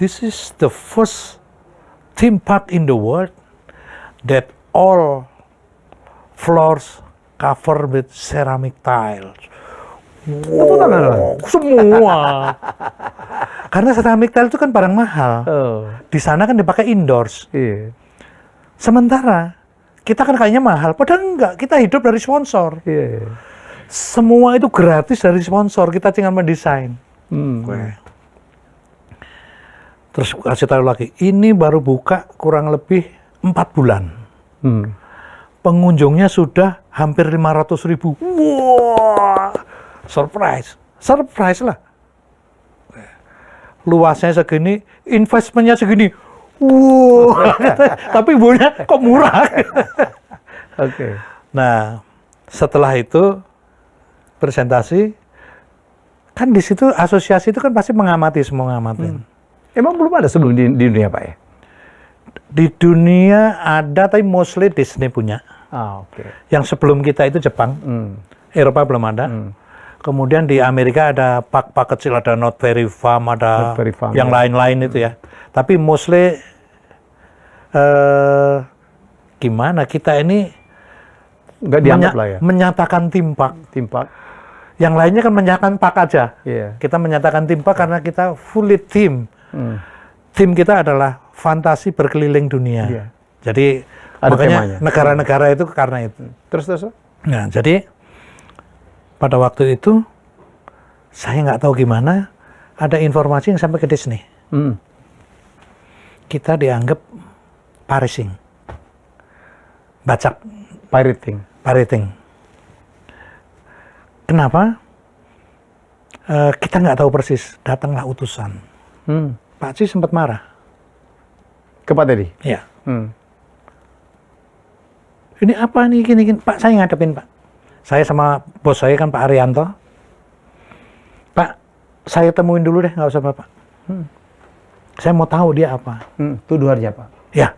this is the first theme park in the world that all floors covered with ceramic tiles. Wow, semua. Karena ceramic tile itu kan barang mahal. Di sana kan dipakai indoors. Sementara kita kan kayaknya mahal, padahal enggak. Kita hidup dari sponsor. Semua itu gratis dari sponsor. Kita tinggal mendesain. Terus kasih tahu lagi, ini baru buka kurang lebih 4 bulan. Pengunjungnya sudah hampir 500.000. Wah, surprise lah. Luasnya segini, investmentnya segini. Wow, tapi buahnya kok murah. Oke. Nah, setelah itu presentasi, kan di situ asosiasi itu kan pasti mengamati, semua ngamatin. Emang belum ada sebelum di dunia Pak ya? Di dunia ada, tapi mostly Disney punya. Oke. Yang sebelum kita itu Jepang, Eropa belum ada. Kemudian di Amerika ada park-park kecil, ada Not Very Farm, ada yang lain-lain itu ya. Tapi mostly gimana kita ini nggak dianggap lah ya? Menyatakan theme park. Yang lainnya kan menyatakan park aja. Kita menyatakan theme park karena kita fully theme. Theme kita adalah fantasi berkeliling dunia. Jadi ada makanya negara-negara itu karena itu. Terus. Nah, jadi pada waktu itu saya nggak tahu gimana ada informasi yang sampai ke Disney. Kita dianggap pirating. Bacak. Pirating. Kenapa? Kita nggak tahu persis. Datanglah utusan. Pak Ci sempat marah. Ke Pak Teddy? Iya. Ini apa nih gini? Pak, saya ngadepin Pak. Saya sama bos saya kan Pak Arianto. Pak, saya temuin dulu deh, nggak usah Bapak. Saya mau tahu dia apa. Tuduhannya Pak? Ya.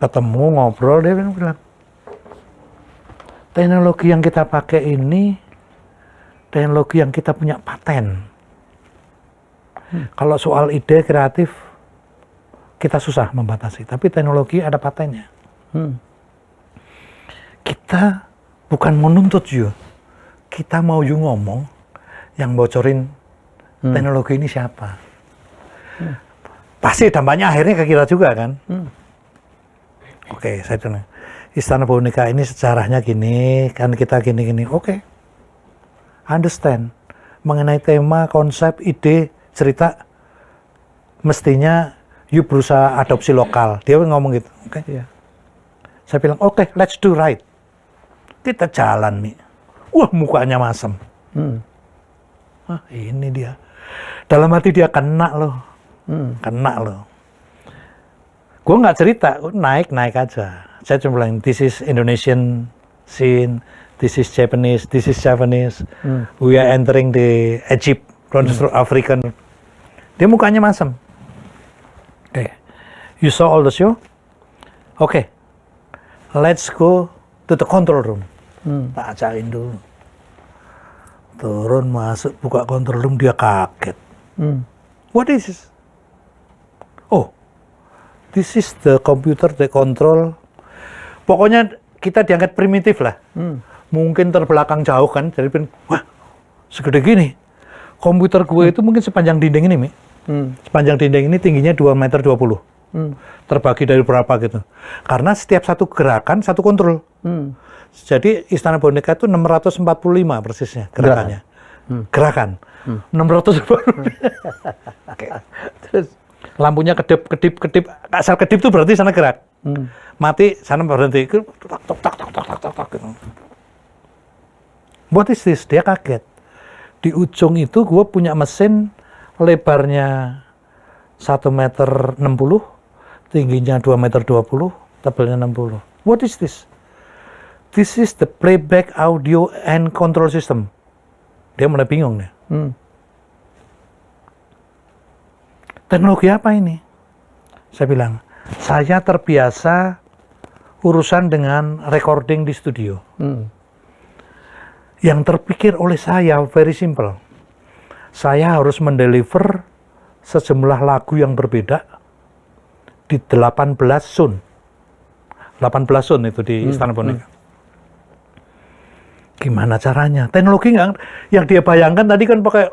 Ketemu, ngobrol, dia bilang, teknologi yang kita pakai ini, teknologi yang kita punya paten. Kalau soal ide kreatif, kita susah membatasi. Tapi teknologi ada patennya. Kita bukan menuntut you. Kita mau you ngomong, yang bocorin teknologi ini siapa. Pasti dampaknya akhirnya ke kita juga kan. Oke, saya bilang, Istana Boneka ini sejarahnya gini, kan kita gini-gini. Oke. Understand. Mengenai tema, konsep, ide, cerita, mestinya you berusaha adopsi lokal. Dia ngomong gitu. Oke. Saya bilang, oke, let's do right. Kita jalan nih. Wah, mukanya masem. Ini dia. Dalam hati dia kena loh. Kena loh. Gue nggak cerita, naik aja. Saya cuma bilang, this is Indonesian scene, this is Japanese, we are entering the Egypt, African. Dia mukanya masem. Oke. You saw all the show? Oke. Let's go to the control room. Tak ajakin dulu. Turun, masuk, buka control room, dia kaget. What is this? Oh, this is the computer that control. Pokoknya kita diangkat primitif lah. Mungkin terbelakang jauh kan, jadi wah, segede gini. Komputer gue itu mungkin sepanjang dinding ini, Mi. Sepanjang dinding ini tingginya 2,20 meter. Terbagi dari berapa gitu. Karena setiap satu gerakan, satu kontrol. Jadi Istana Boneka itu 645 persisnya gerakannya. Gerakan. 645. Terus lampunya kedip. Asal kedip itu berarti sana gerak. Mati, sana berhenti. Tak. What is this? Dia kaget. Di ujung itu gue punya mesin lebarnya 1,60 meter, tingginya 2,20 meter, tebalnya 60. What is this? This is the playback audio and control system. Dia mulai bingung nih. Teknologi apa ini? Saya bilang, saya terbiasa urusan dengan recording di studio. Yang terpikir oleh saya very simple. Saya harus mendeliver sejumlah lagu yang berbeda di 18 sound. 18 sound itu di Istana Boneka. Gimana caranya? Teknologi nggak, yang dia bayangkan tadi kan pakai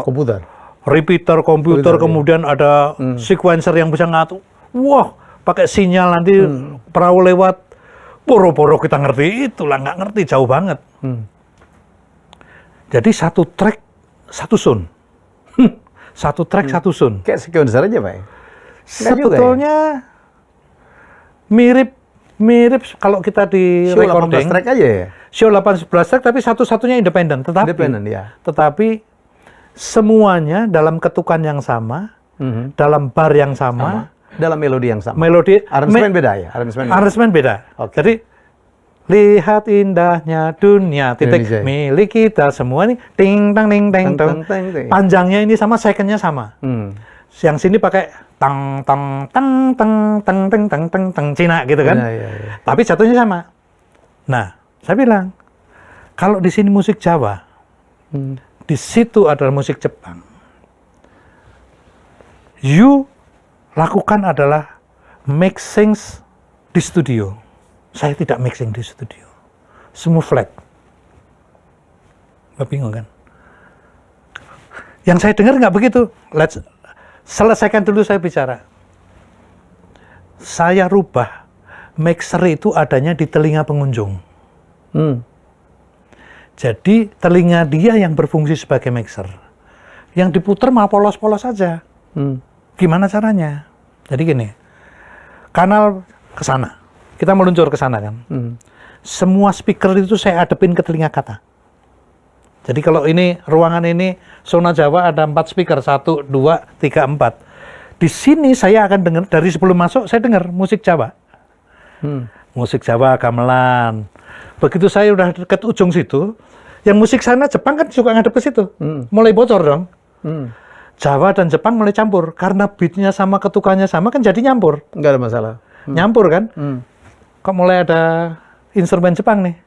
komputer. Repeater komputer, kemudian ada sequencer yang bisa ngatur. Wah, pakai sinyal nanti perahu lewat. Boro-boro kita ngerti, itulah nggak ngerti, jauh banget. Jadi satu track, satu sound. Satu track, satu sound. Kayak sequencer aja, Pak? Sebetulnya mirip kalau kita di show recording. 18 track aja ya? Show 18 track, tapi satu-satunya independen. Tetapi semuanya dalam ketukan yang sama, dalam bar yang sama. Dalam melodi yang sama. Aransemen beda ya? Aransemen beda. Okay. Jadi lihat indahnya dunia titik Indonesia. Milik kita semua nih ting tang ting teng teng. Panjangnya ini sama, secondnya sama. Yang sini pakai tang tang tang tang tang tang tang tang tang Cina gitu kan. Ya. Tapi jatuhnya sama. Nah, saya bilang kalau di sini musik Jawa, di situ adalah musik Jepang. You lakukan adalah mixing di studio. Saya tidak mixing di studio. Semua flat. Nggak bingung kan? Yang saya dengar nggak begitu. Let's selesaikan dulu saya bicara. Saya rubah mixer itu adanya di telinga pengunjung. Jadi telinga dia yang berfungsi sebagai mixer. Yang diputer mah polos-polos saja. Gimana caranya? Jadi gini, kanal ke sana, kita meluncur ke sana kan. Semua speaker itu saya adepin ke telinga kata. Jadi kalau ini ruangan ini zona Jawa ada 4 speaker, 1, 2, 3, 4. Di sini saya akan dengar dari sebelum masuk saya dengar musik Jawa, musik Jawa gamelan. Begitu saya udah dekat ujung situ, yang musik sana Jepang kan suka ngadep ke situ, mulai bocor dong. Jawa dan Jepang mulai campur karena beatnya sama, ketukannya sama kan jadi nyampur. Nggak ada masalah. Nyampur kan? Kok mulai ada instrumen Jepang nih.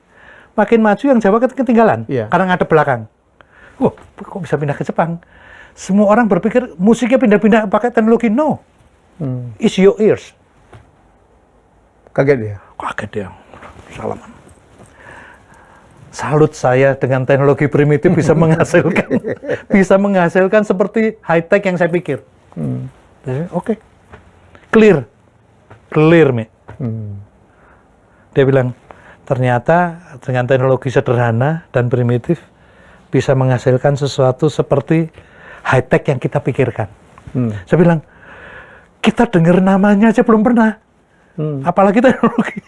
Makin maju yang Jawa ketinggalan karena ngadep belakang. Wah, kok bisa pindah ke Jepang? Semua orang berpikir musiknya pindah-pindah pakai teknologi. No. It's your ears. Kaget dia? Kaget dia. Salaman. Salut saya dengan teknologi primitif bisa menghasilkan seperti high tech yang saya pikir. Oke. Clear, Mi. Dia bilang ternyata dengan teknologi sederhana dan primitif bisa menghasilkan sesuatu seperti high tech yang kita pikirkan. Saya bilang kita dengar namanya aja belum pernah, apalagi teknologi.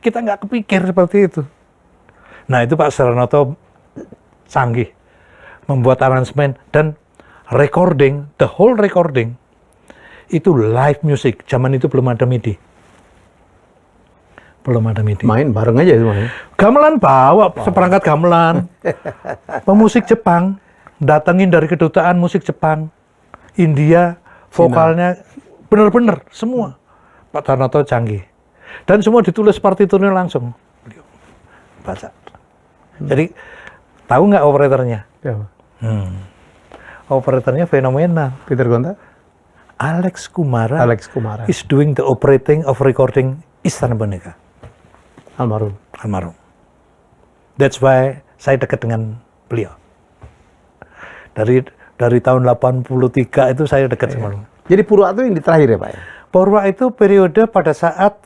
Kita nggak kepikir seperti itu. Nah itu Pak Sernoto canggih, membuat aransemen dan recording, the whole recording, itu live music, zaman itu belum ada MIDI. Main bareng aja semuanya. Gamelan bawa, seperangkat gamelan. Pemusik Jepang, datengin dari kedutaan musik Jepang, India, vokalnya, bener-bener, semua. Pak Sernoto canggih. Dan semua ditulis partiturnya langsung. Baca. Jadi Tahu nggak operatornya? Siapa? Operatornya fenomenal. Peter Gonta? Alex Kumara. Alex Kumara. Is doing the operating of recording Istana Boneka. Almarhum. Almarhum. That's why saya dekat dengan beliau. Dari tahun 83 itu saya dekat sama beliau. Jadi Purwa itu yang di terakhir ya Pak ya? Purwa itu periode pada saat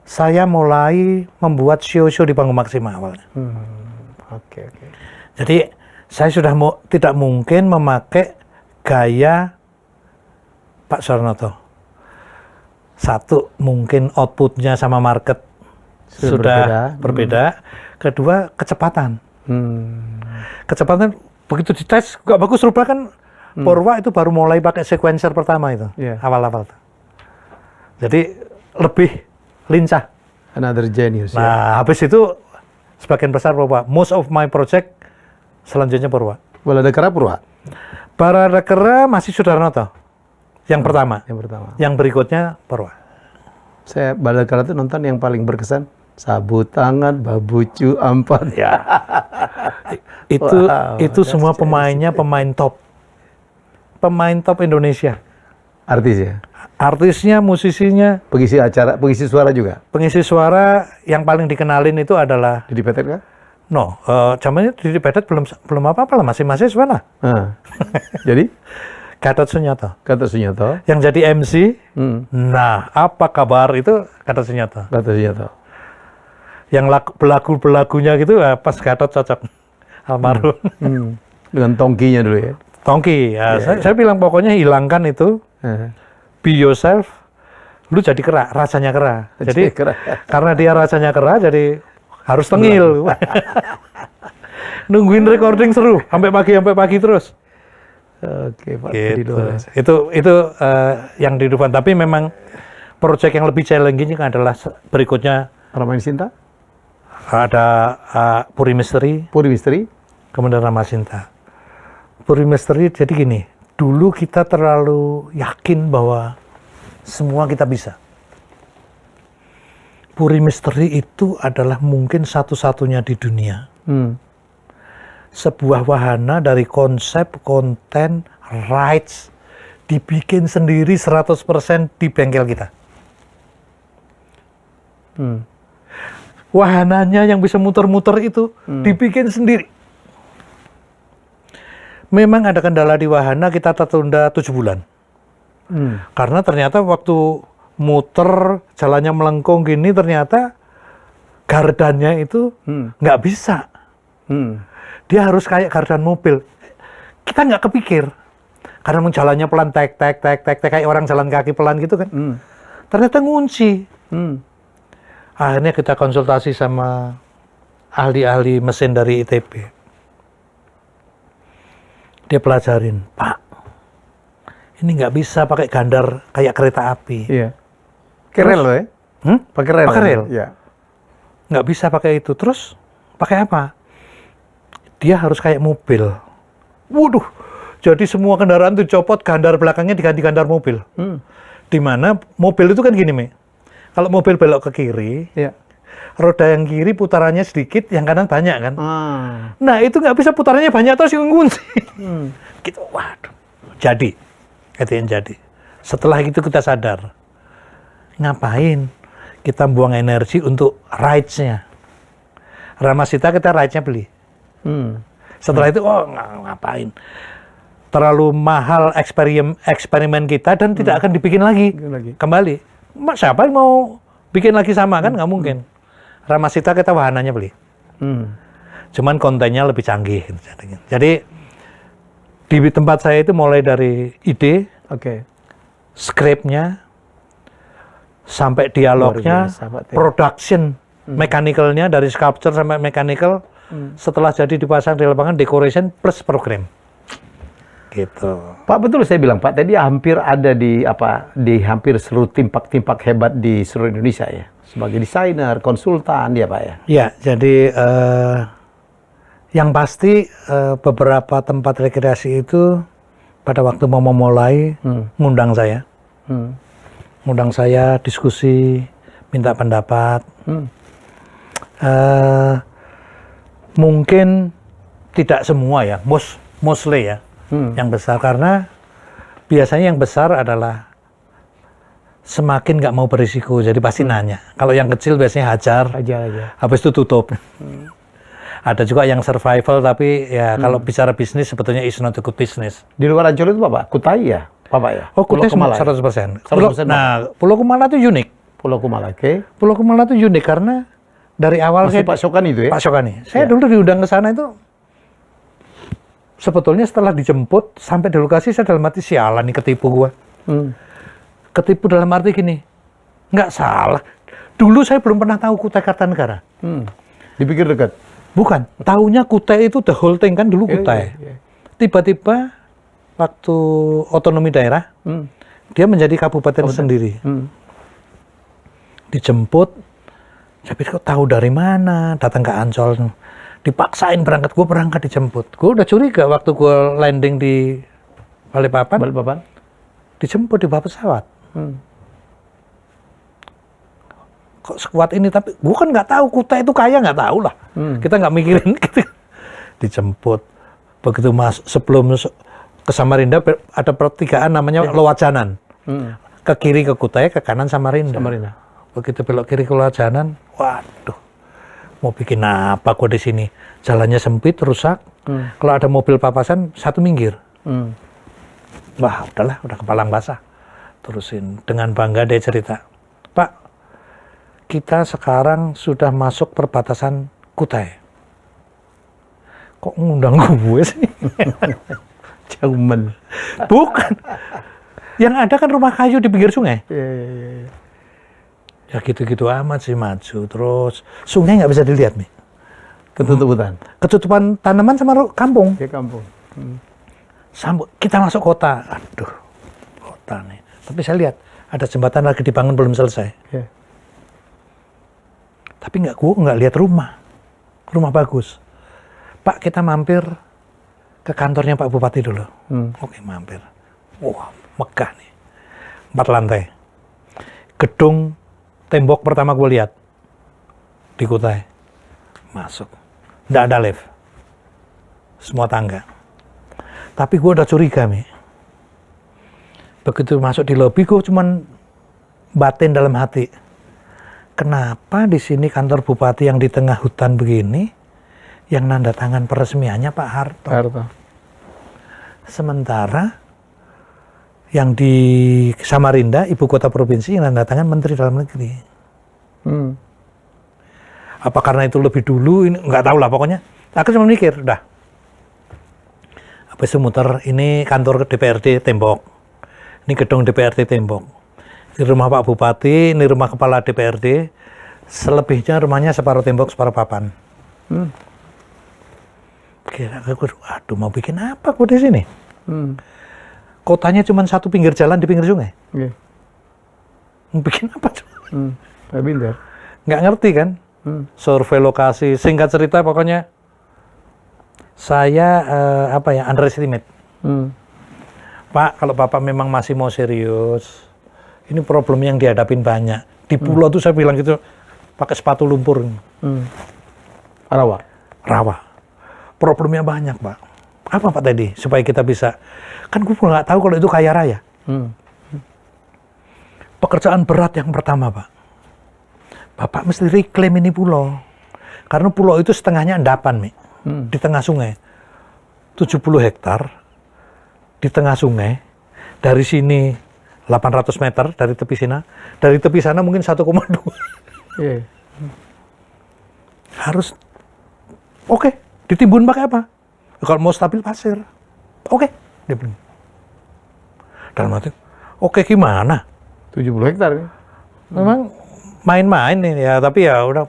saya mulai membuat show-show di panggung Maksima awalnya. Oke. Jadi saya sudah tidak mungkin memakai gaya Pak Sornoto. Satu, mungkin outputnya sama market sudah berbeda. Kedua, kecepatan. Kecepatan begitu dites nggak bagus, rubah kan. Purwa itu baru mulai pakai sequencer pertama itu, awal-awal. Jadi lebih lincah. Another genius. Nah, habis itu sebagian besar Purwa. Most of my project selanjutnya Purwa. Baladekara Purwa? Baladekara masih Sudarnoto. Yang pertama. Yang pertama. Yang berikutnya Purwa. Saya Baladekara itu nonton yang paling berkesan. Sabut tangan, babucu, ampat. Ya. itu semua pemainnya pemain top. Pemain top Indonesia. Artis ya? Artisnya, musisinya. Pengisi acara, pengisi suara juga? Pengisi suara yang paling dikenalin itu adalah Didi Petet kan? No, zamannya Didi Petet belum apa-apa lah, masih mahasiswa lah. Jadi? Gatot Sunyoto. Gatot Sunyoto. Yang jadi MC, nah apa kabar itu Gatot Sunyoto. Gatot Sunyoto. Yang belagu-belagunya gitu, pas Gatot cocok. Almarhum. Dengan tongkinya dulu ya? Tongki, ya, saya bilang pokoknya hilangkan itu, be yourself, lu jadi kera, rasanya kera. Jadi karena dia rasanya kera, jadi harus tengil. Nungguin recording seru, sampai pagi terus. Oke, Pak. Gitu. Itu yang di depan. Tapi memang proyek yang lebih challenging adalah berikutnya. Ramain Sinta? Ada Puri Misteri. Puri Misteri. Kemudian Rama Sinta. Puri Misteri jadi gini. Dulu kita terlalu yakin bahwa semua kita bisa. Puri Misteri itu adalah mungkin satu-satunya di dunia. Sebuah wahana dari konsep, konten, rights, dibikin sendiri 100% di bengkel kita. Wahananya yang bisa muter-muter itu dibikin sendiri. Memang ada kendala di wahana, kita tertunda 7 bulan. Karena ternyata waktu muter, jalannya melengkung gini, ternyata gardannya itu nggak bisa. Dia harus kayak gardan mobil. Kita nggak kepikir. Karena jalannya pelan, tek, kayak orang jalan kaki pelan gitu kan. Ternyata ngunci. Akhirnya kita konsultasi sama ahli-ahli mesin dari ITB. Dia pelajarin, Pak, ini nggak bisa pakai gandar kayak kereta api. Iya. Pakai rel loh ya? Pakai rel. Pakai rel. Iya. Nggak bisa pakai itu. Terus pakai apa? Dia harus kayak mobil. Waduh, jadi semua kendaraan itu copot, gandar belakangnya diganti gandar mobil. Dimana mobil itu kan gini, Mi. Kalau mobil belok ke kiri, roda yang kiri putarannya sedikit, yang kanan banyak kan. Nah itu nggak bisa putarannya banyak terus yang ngunci. Gitu, waduh. Jadi, setelah itu kita sadar, ngapain kita buang energi untuk rights-nya. Ramasita kita rights-nya beli. Setelah itu, ngapain? Terlalu mahal eksperimen kita dan tidak akan dibikin lagi. Kembali. Siapa yang mau bikin lagi sama kan? Nggak mungkin. Ramasita kita wahananya beli. Cuman kontennya lebih canggih. Jadi di tempat saya itu mulai dari ide, skripnya, sampai dialognya, production, mechanical-nya dari sculpture sampai mechanical, setelah jadi dipasang di lapangan, decoration plus program. Gitu. Pak, betul saya bilang, Pak, tadi hampir ada di hampir seluruh timpak-timpak hebat di seluruh Indonesia ya. Sebagai desainer, konsultan ya, Pak ya. Ya, jadi yang pasti beberapa tempat rekreasi itu pada waktu mau memulai ngundang saya. Ngundang saya diskusi, minta pendapat. Mungkin tidak semua ya, mostly ya, yang besar. Karena biasanya yang besar adalah semakin nggak mau berisiko, jadi pasti nanya. Kalau yang kecil biasanya hajar aja. Habis itu tutup. Ada juga yang survival, tapi ya kalau bicara bisnis sebetulnya is not a good business. Di luar Ancol itu Bapak, Kutai ya? Bapak ya? Oh, Kutai Pulau Kumala 100%. 100%. Nah, Pulau Kumala itu unik. Pulau Kumala, oke. Pulau Kumala itu unik karena dari awal Masih Pak Sokani itu ya? Pak Sokani. Saya dulu diundang ke sana itu sebetulnya setelah dijemput sampai di lokasi saya dalam hati sialan nih ketipu gua. Ketipu dalam arti gini, nggak salah. Dulu saya belum pernah tahu Kutai Kartanegara. Dipikir dekat? Bukan, tahunya Kutai itu the whole thing kan dulu Kutai. Tiba-tiba waktu otonomi daerah, dia menjadi kabupaten sendiri. Dijemput, saya pikir kok tahu dari mana, datang ke Ancol, dipaksain berangkat, gue berangkat dijemput. Gue udah curiga waktu gue landing di Balikpapan, dijemput di bawah pesawat. Kok sekuat ini, tapi gue kan nggak tahu Kutai itu kaya, nggak tahu lah. Kita nggak mikirin gitu. Dijemput, begitu sebelum ke Samarinda ada pertigaan namanya Lowajanan. Ke kiri ke Kutai, ke kanan Samarinda. Begitu belok kiri ke Lowajanan, waduh, mau bikin apa gue di sini? Jalannya sempit, rusak. Kalau ada mobil papasan, satu minggir. Wah, udahlah, udah kepalang basah. Terusin dengan bangga dia cerita, Pak, kita sekarang sudah masuk perbatasan Kutai. Kok ngundang gue sih? Jaumen. Bukan. Yang ada kan rumah kayu di pinggir sungai. Ya gitu-gitu amat sih maju. Terus sungai nggak bisa dilihat nih. Ketutupan tanaman sama kampung. Ya kampung. Kita masuk kota. Aduh, kota nih. Tapi saya lihat ada jembatan lagi dibangun belum selesai. Tapi gue nggak lihat rumah bagus. Pak, kita mampir ke kantornya Pak Bupati dulu. Oke, mampir. Wah, megah nih. 4 lantai. Gedung tembok pertama gue lihat di Kutai. Masuk. Nggak ada lift. Semua tangga. Tapi gue udah curiga, Mi. Begitu masuk di lobi, gue cuman batin dalam hati. Kenapa di sini kantor bupati yang di tengah hutan begini, yang nanda tangan peresmiannya Pak Harto. Sementara yang di Samarinda, ibu kota provinsi, yang nanda tangan Menteri Dalam Negeri. Apa karena itu lebih dulu? Ini nggak tahu lah pokoknya. Aku cuma mikir, udah. Habis itu muter, ini kantor DPRD tembok. Ini gedung DPRD tembok. Ini rumah Pak Bupati, ini rumah kepala DPRD. Selebihnya rumahnya separuh tembok, separuh papan. Kira aku, aduh mau bikin apa aku di sini? Kotanya cuma satu pinggir jalan di pinggir sungai. Mau bikin apa tuh? Nggak ngerti kan? Survei lokasi, singkat cerita pokoknya saya underestimate. Pak, kalau Bapak memang masih mau serius, ini problem yang dihadapin banyak. Di pulau tuh saya bilang gitu, pakai sepatu lumpur. Rawa. Problemnya banyak, Pak. Apa Pak tadi? Supaya kita bisa, kan gue nggak tahu kalau itu kaya raya. Pekerjaan berat yang pertama, Pak. Bapak mesti reclaim ini pulau. Karena pulau itu setengahnya endapan, Mi. Di tengah sungai. 70 hektar. Di tengah sungai, dari sini 800 meter dari tepi sana mungkin 1,2. Harus, oke, ditimbun pakai apa? Kalau mau stabil pasir, oke, dia bilang. Dalam arti, oke gimana? 70 hektar. Memang main-main nih ya, tapi ya udah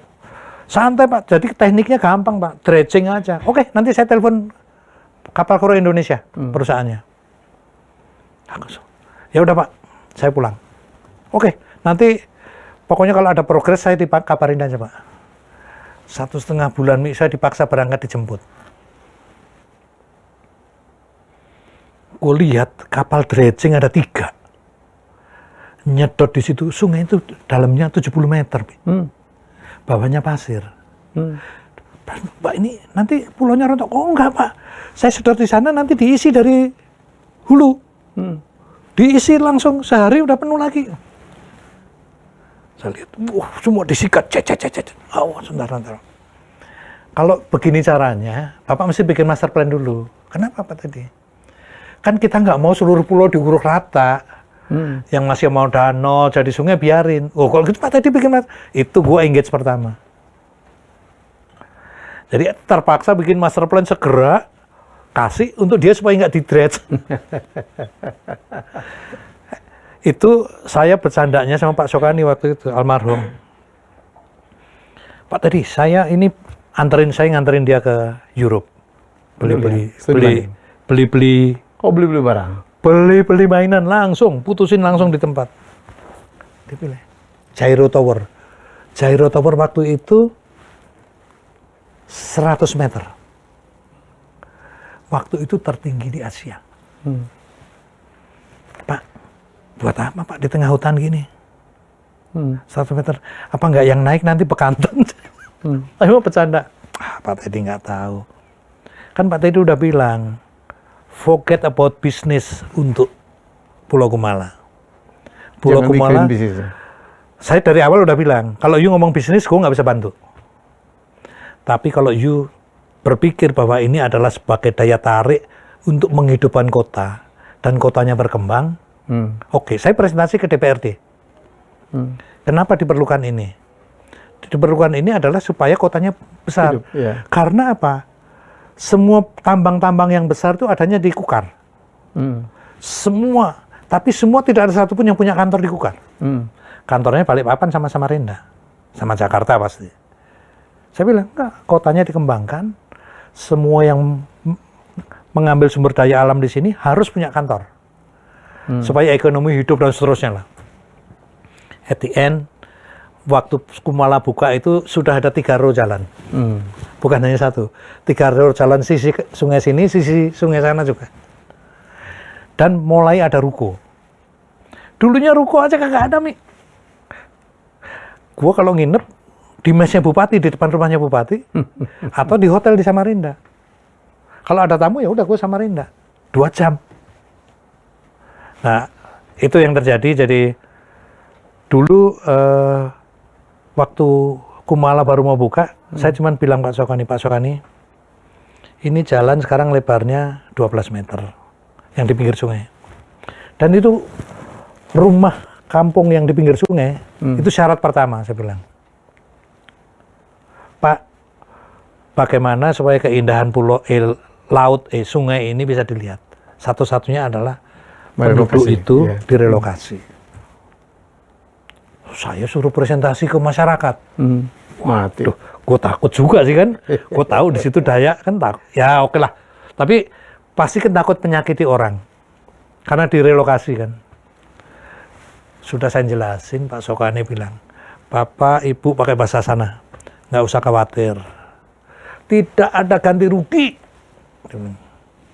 santai Pak. Jadi tekniknya gampang Pak, dredging aja. Oke, nanti saya telepon Kapal Koro Indonesia, perusahaannya. Ya udah Pak, saya pulang. Oke, nanti pokoknya kalau ada progres saya dikabarin aja Pak. 1,5 bulan saya dipaksa berangkat dijemput. Gue lihat kapal dredging ada 3. Nyedot di situ, sungai itu dalamnya 70 meter. Bawahnya pasir. Pak ini nanti pulaunya rontok. Oh enggak Pak, saya sedot di sana nanti diisi dari hulu. Diisi langsung sehari udah penuh lagi. Saya lihat, semua disikat, sebentar. Kalau begini caranya, Bapak mesti bikin master plan dulu. Kenapa Pak tadi? Kan kita nggak mau seluruh pulau diuruk rata. Yang masih mau danau jadi sungai biarin. Oh kalau gitu Pak tadi bikin itu gue engage pertama. Jadi terpaksa bikin master plan segera kasih untuk dia supaya nggak di-dredge. Itu saya bercandanya sama Pak Sokani waktu itu, almarhum. Pak tadi saya ini nganterin dia ke Europe. Beli. Oh beli barang. Beli mainan langsung, putusin langsung di tempat. Dipilih. Gyro Tower. Gyro Tower waktu itu 100 meter. Waktu itu tertinggi di Asia. Pak, buat apa Pak di tengah hutan gini? 100 meter. Apa nggak yang naik nanti bekantan? Saya mau bercanda. Pak Teddy nggak tahu. Kan Pak Teddy udah bilang, forget about business untuk Pulau Kumala. Pulau Kumala, saya dari awal udah bilang, kalau you ngomong bisnis, gue nggak bisa bantu. Tapi kalau you berpikir bahwa ini adalah sebagai daya tarik untuk menghidupkan kota, dan kotanya berkembang, oke, saya presentasi ke DPRD. Kenapa diperlukan ini? Diperlukan ini adalah supaya kotanya besar. Hidup, ya. Karena apa? Semua tambang-tambang yang besar itu adanya di Kukar. Semua, tapi semua tidak ada satupun yang punya kantor di Kukar. Kantornya Balikpapan sama Samarinda, sama Jakarta pasti. Saya bilang, enggak, kotanya dikembangkan, semua yang mengambil sumber daya alam di sini harus punya kantor. Supaya ekonomi hidup dan seterusnya lah. At the end, waktu Kumala buka itu sudah ada 3 row jalan. Bukan hanya 1. 3 row jalan sisi sungai sini, sisi sungai sana juga. Dan mulai ada ruko. Dulunya ruko aja kagak ada, Mi. Gua kalau nginep di mesnya Bupati, di depan rumahnya Bupati, atau di hotel di Samarinda. Kalau ada tamu ya udah gue Samarinda. 2 jam. Nah, itu yang terjadi. Jadi dulu waktu Kumala baru mau buka, saya cuma bilang Pak Sokani, ini jalan sekarang lebarnya 12 meter yang di pinggir sungai. Dan itu rumah kampung yang di pinggir sungai, itu syarat pertama saya bilang. Pak, bagaimana supaya keindahan sungai ini bisa dilihat? Satu-satunya adalah penduduk itu direlokasi. Saya suruh presentasi ke masyarakat. Mati. Gue takut juga sih kan. Gue tahu di situ Dayak kan takut. Ya oke lah. Tapi pasti kan takut menyakiti orang. Karena direlokasi kan. Sudah saya jelasin, Pak Sokani bilang, Bapak, Ibu pakai bahasa sana. Nggak usah khawatir. Tidak ada ganti rugi.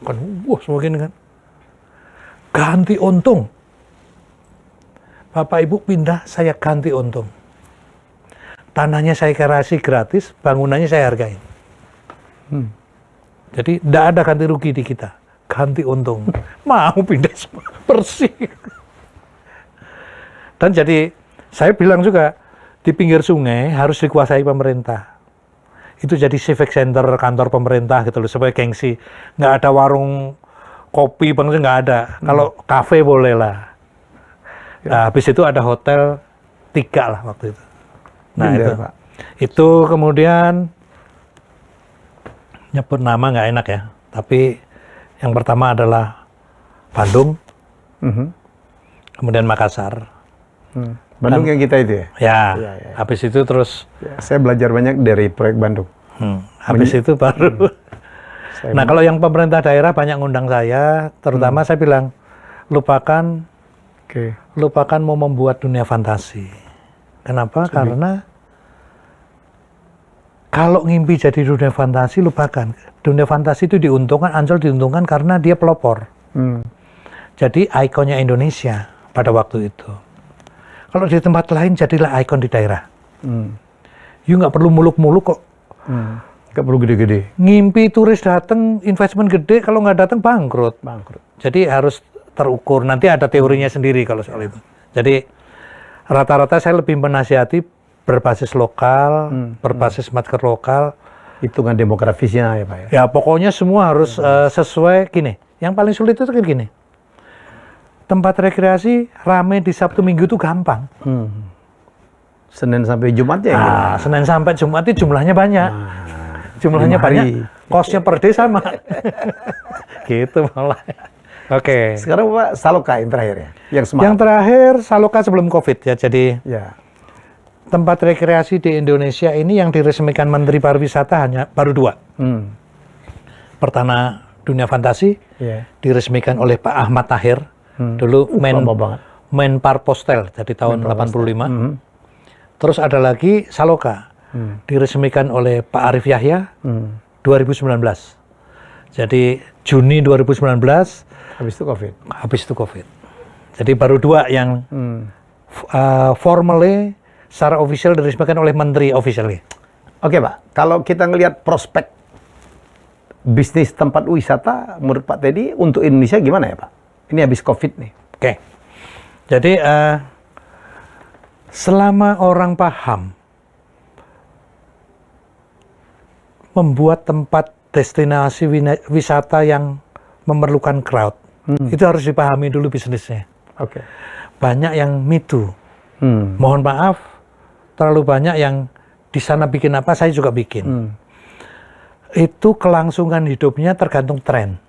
Kan, semua gini kan. Ganti untung. Bapak Ibu pindah, saya ganti untung. Tanahnya saya kasih gratis, bangunannya saya hargain. Jadi tidak ada ganti rugi di kita. Ganti untung. Mau pindah semua, bersih. Dan jadi saya bilang juga, di pinggir sungai harus dikuasai pemerintah. Itu jadi civic center, kantor pemerintah gitu loh, supaya gengsi. Nggak ada warung kopi, bangsa nggak ada. Kalau kafe boleh lah. Nah, habis itu ada hotel 3 lah waktu itu. Nah itu, Pak. Itu kemudian nyebut nama nggak enak ya. Tapi yang pertama adalah Bandung, kemudian Makassar. Bandung yang kita itu ya? Ya. Habis itu terus. Ya, saya belajar banyak dari proyek Bandung. Habis itu baru. Nah kalau yang pemerintah daerah banyak ngundang saya, terutama saya bilang lupakan mau membuat dunia fantasi. Kenapa? Karena kalau ngimpi jadi dunia fantasi, lupakan. Dunia fantasi itu diuntungkan, Ancol diuntungkan karena dia pelopor. Jadi ikonnya Indonesia pada waktu itu. Kalau di tempat lain jadilah ikon di daerah. You nggak perlu muluk-muluk kok. Gak perlu gede-gede. Ngimpi turis datang, investment gede, kalau nggak datang bangkrut. Bangkrut. Jadi harus terukur. Nanti ada teorinya sendiri kalau soal itu. Jadi rata-rata saya lebih menasihati berbasis lokal, berbasis market lokal. Hitungan demografisnya ya Pak ya? Ya pokoknya semua harus sesuai gini. Yang paling sulit itu kayak gini. Tempat rekreasi rame di Sabtu Minggu itu gampang. Senin sampai Jumat ya? Senin sampai Jumat itu jumlahnya banyak. Jumlahnya 5 hari. banyak, kosnya per day sama. Gitu malah. Oke. Sekarang Pak, Saloka yang terakhir ya? Yang smart. Yang terakhir, Saloka sebelum COVID ya. Jadi Ya. tempat rekreasi di Indonesia ini yang diresmikan Menteri Pariwisata hanya baru 2. Pertama, Dunia Fantasi, diresmikan oleh Pak Ahmad Tahir. Dulu Menpar Postel, jadi tahun 85. Terus ada lagi Saloka, diresmikan oleh Pak Arief Yahya, 2019. Jadi Juni 2019. Habis itu COVID. Habis itu COVID. Jadi baru 2 yang formally secara official diresmikan oleh menteri officially. Oke Pak, kalau kita ngelihat prospek bisnis tempat wisata menurut Pak Teddy untuk Indonesia gimana ya Pak? Ini habis COVID nih. Oke. Jadi selama orang paham membuat tempat destinasi wisata yang memerlukan crowd, itu harus dipahami dulu bisnisnya. Oke. Banyak yang me too. Mohon maaf, terlalu banyak yang di sana bikin apa, saya juga bikin. Itu kelangsungan hidupnya tergantung tren.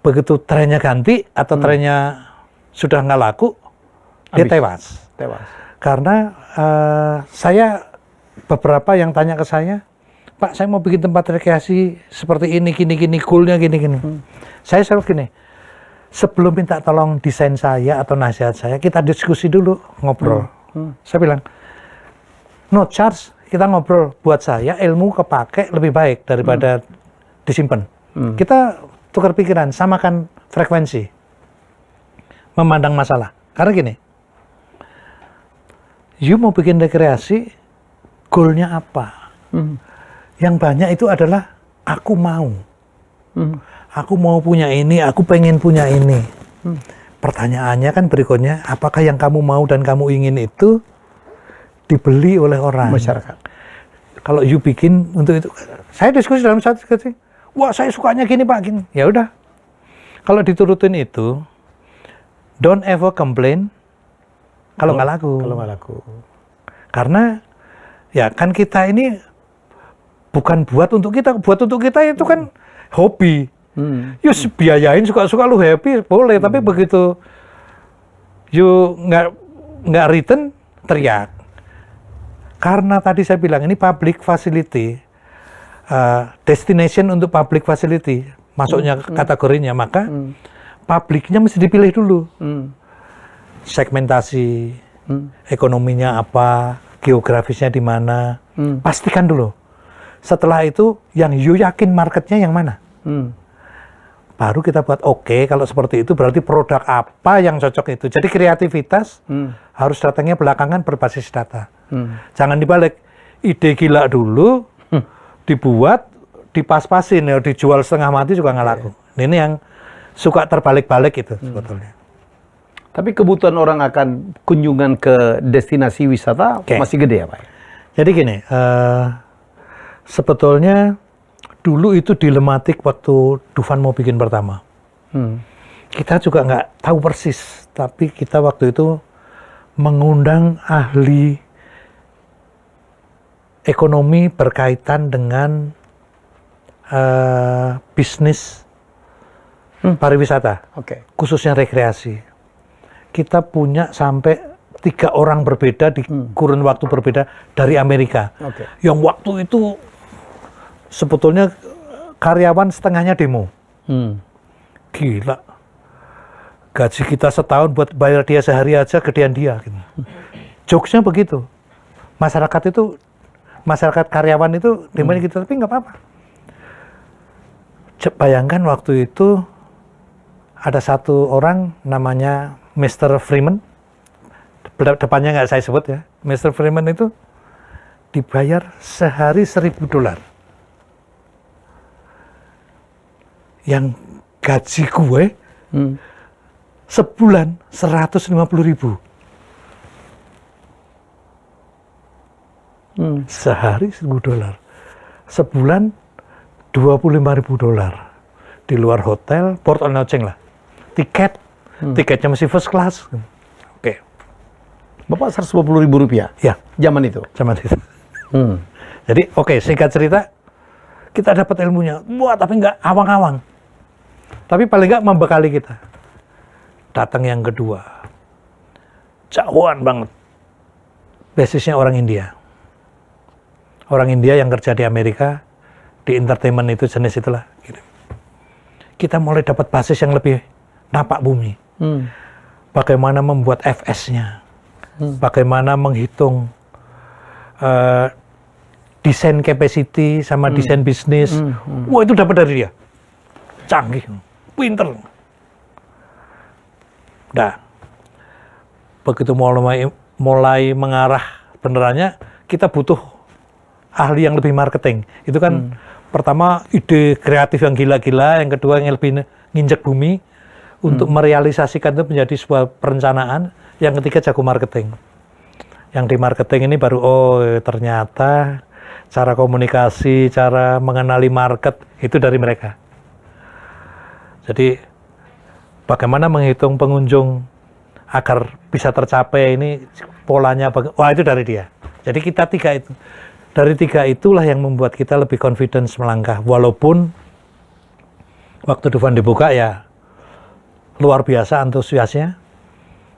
Begitu trennya ganti atau trennya sudah nggak laku, dia tewas. Karena saya beberapa yang tanya ke saya, Pak, saya mau bikin tempat rekreasi seperti ini, gini, goalnya gini. Saya selalu gini, sebelum minta tolong desain saya atau nasihat saya, kita diskusi dulu, ngobrol. Saya bilang, no charge, kita ngobrol. Buat saya ilmu kepake lebih baik daripada disimpan. Kita tukar pikiran, samakan frekuensi, memandang masalah. Karena gini, you mau bikin rekreasi, goalnya apa? Yang banyak itu adalah aku mau. Aku mau punya ini, aku pengen punya ini. Pertanyaannya kan berikutnya, apakah yang kamu mau dan kamu ingin itu dibeli oleh orang? Masyarakat. Kalau you bikin untuk itu, saya diskusi dalam satu diskusi, wah saya sukanya gini Pak, gini. Ya udah, kalau diturutin itu, don't ever complain kalau nggak laku. Karena ya kan kita ini bukan buat untuk kita itu kan hobi. Yus biayain suka-suka lu happy boleh, tapi begitu you nggak return teriak. Karena tadi saya bilang ini public facility, destination untuk public facility masuknya kategorinya, maka publiknya mesti dipilih dulu. Segmentasi, ekonominya apa, geografisnya di mana, pastikan dulu. Setelah itu yang you yakin marketnya yang mana. Baru kita buat oke, kalau seperti itu berarti produk apa yang cocok itu. Jadi kreativitas harus datangnya belakangan berbasis data. Jangan dibalik, ide gila dulu, dibuat, dipas-pasin, ya, dijual setengah mati juga nggak laku. Ini yang suka terbalik-balik itu sebetulnya. Tapi kebutuhan orang akan kunjungan ke destinasi wisata masih gede ya Pak? Jadi gini, sebetulnya dulu itu dilematik waktu Dufan mau bikin pertama. Kita juga nggak tahu persis, tapi kita waktu itu mengundang ahli ekonomi berkaitan dengan bisnis pariwisata, khususnya rekreasi. Kita punya sampai 3 orang berbeda di kurun waktu berbeda dari Amerika. Yang waktu itu sebetulnya karyawan setengahnya demo. Gila. Gaji kita setahun buat bayar dia sehari aja gedean dia. Gitu. Jokesnya begitu. Masyarakat karyawan itu demo gitu, tapi nggak apa-apa. Bayangkan waktu itu ada satu orang namanya Mr. Freeman. Depannya nggak saya sebut ya. Mr. Freeman itu dibayar sehari $1.000. Yang gaji gue sebulan 150.000. Sehari $1.000. Sebulan $25.000. Di luar hotel, port on lodging lah. Tiketnya masih first class. Oke. Bapak 150.000 rupiah? Ya. Zaman itu? Zaman itu. Jadi oke, singkat cerita, kita dapat ilmunya. Wah, tapi nggak awang-awang. Tapi paling nggak membekali kita. Datang yang kedua. Jagoan banget. Basisnya orang India. Orang India yang kerja di Amerika, di entertainment itu jenis itulah. Gitu. Kita mulai dapat basis yang lebih napak bumi. Bagaimana membuat FS-nya. Bagaimana menghitung desain capacity sama desain bisnis. Wah, itu dapat dari dia. Canggih, pinter. Nah, begitu mulai mengarah benerannya, kita butuh ahli yang lebih marketing. Itu kan pertama ide kreatif yang gila-gila, yang kedua yang lebih nginjek bumi untuk merealisasikan itu menjadi sebuah perencanaan, yang ketiga jago marketing. Yang di marketing ini baru ternyata cara komunikasi, cara mengenali market itu dari mereka. Jadi bagaimana menghitung pengunjung agar bisa tercapai ini polanya, wah itu dari dia. Jadi kita tiga itu. Dari tiga itulah yang membuat kita lebih confidence melangkah. Walaupun waktu Dufan dibuka ya luar biasa antusiasnya.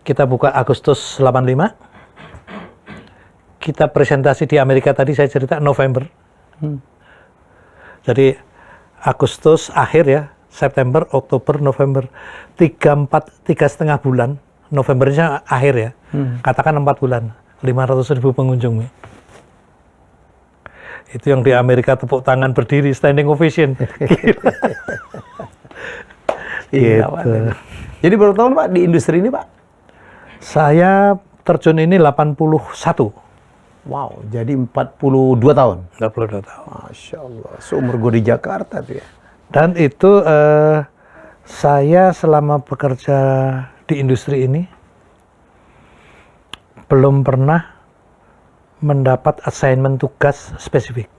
Kita buka Agustus 85. Kita presentasi di Amerika tadi saya cerita November. Jadi Agustus akhir ya, September, Oktober, November. 3,5 bulan. Novembernya akhir ya. Katakan 4 bulan. 500.000 pengunjung. Itu yang di Amerika tepuk tangan berdiri, standing ovation. Gitu. Jadi berapa tahun Pak di industri ini Pak? Saya terjun ini 81. Wow, jadi 42 tahun? 42 tahun. Masya Allah, seumur gue di Jakarta tuh ya. Dan itu saya selama bekerja di industri ini belum pernah mendapat assignment tugas spesifik.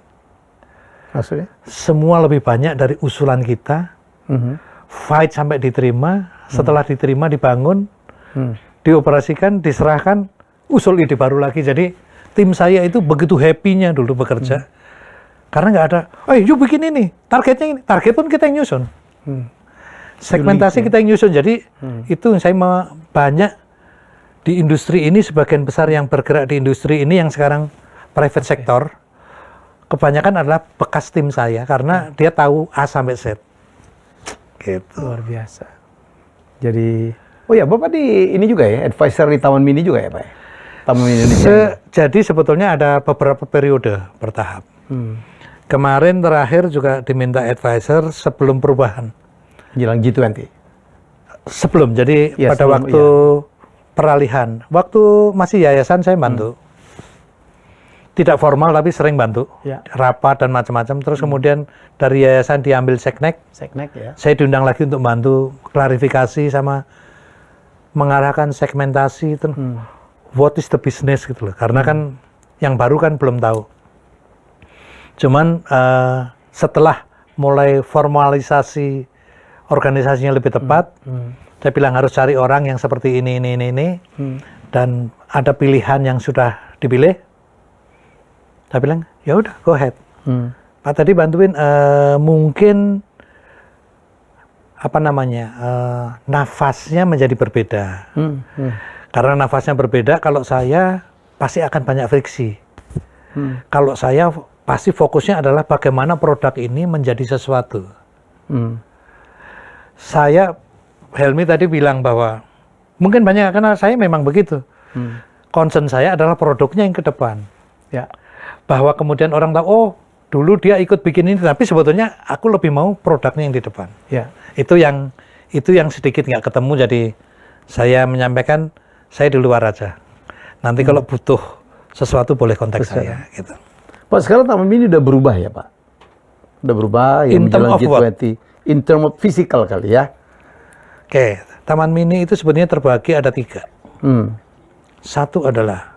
Maksudnya? Semua lebih banyak dari usulan kita, fight sampai diterima, setelah diterima dibangun, dioperasikan, diserahkan, usul ide baru lagi. Jadi tim saya itu begitu happy-nya dulu bekerja, karena nggak ada, yuk bikin ini, targetnya ini, target pun kita yang nyusun. Segmentasi kita yang nyusun, jadi itu saya banyak di industri ini, sebagian besar yang bergerak di industri ini yang sekarang private sector, kebanyakan adalah bekas tim saya karena dia tahu A sampai Z. Gitu. Luar biasa. Jadi, oh ya Bapak di ini juga ya, advisor di Taman Mini juga ya Pak? Taman Mini Indonesia. Jadi sebetulnya ada beberapa periode bertahap. Kemarin terakhir juga diminta advisor sebelum perubahan. Jelang G20? Sebelum, jadi ya, pada sebelum, waktu peralihan. Waktu masih yayasan saya bantu. Tidak formal tapi sering bantu. Rapat dan macam-macam. Terus kemudian dari yayasan diambil seknek. Seknek ya. Saya diundang lagi untuk bantu klarifikasi sama mengarahkan segmentasi. What is the business gitu loh. Karena kan yang baru kan belum tahu. Cuman setelah mulai formalisasi organisasinya lebih tepat, saya bilang harus cari orang yang seperti ini, dan ada pilihan yang sudah dipilih. Saya bilang, ya udah, go ahead. Pak tadi bantuin, mungkin apa namanya, nafasnya menjadi berbeda. Karena nafasnya berbeda, kalau saya pasti akan banyak friksi. Kalau saya pasti fokusnya adalah bagaimana produk ini menjadi sesuatu. Helmi tadi bilang bahwa mungkin banyak karena saya memang begitu. Concern saya adalah produknya yang ke depan. Ya. Bahwa kemudian orang tahu, oh dulu dia ikut bikin ini, tapi sebetulnya aku lebih mau produknya yang di depan. Ya. Itu yang sedikit nggak ketemu, jadi saya menyampaikan saya di luar aja. Nanti kalau butuh sesuatu boleh kontak saya. Gitu. Pak, sekarang Taman Mini udah berubah ya Pak? Udah berubah ya In term menjelang of what? G20. In term of physical kali ya? Oke, Taman Mini itu sebenarnya terbagi ada 3. Satu adalah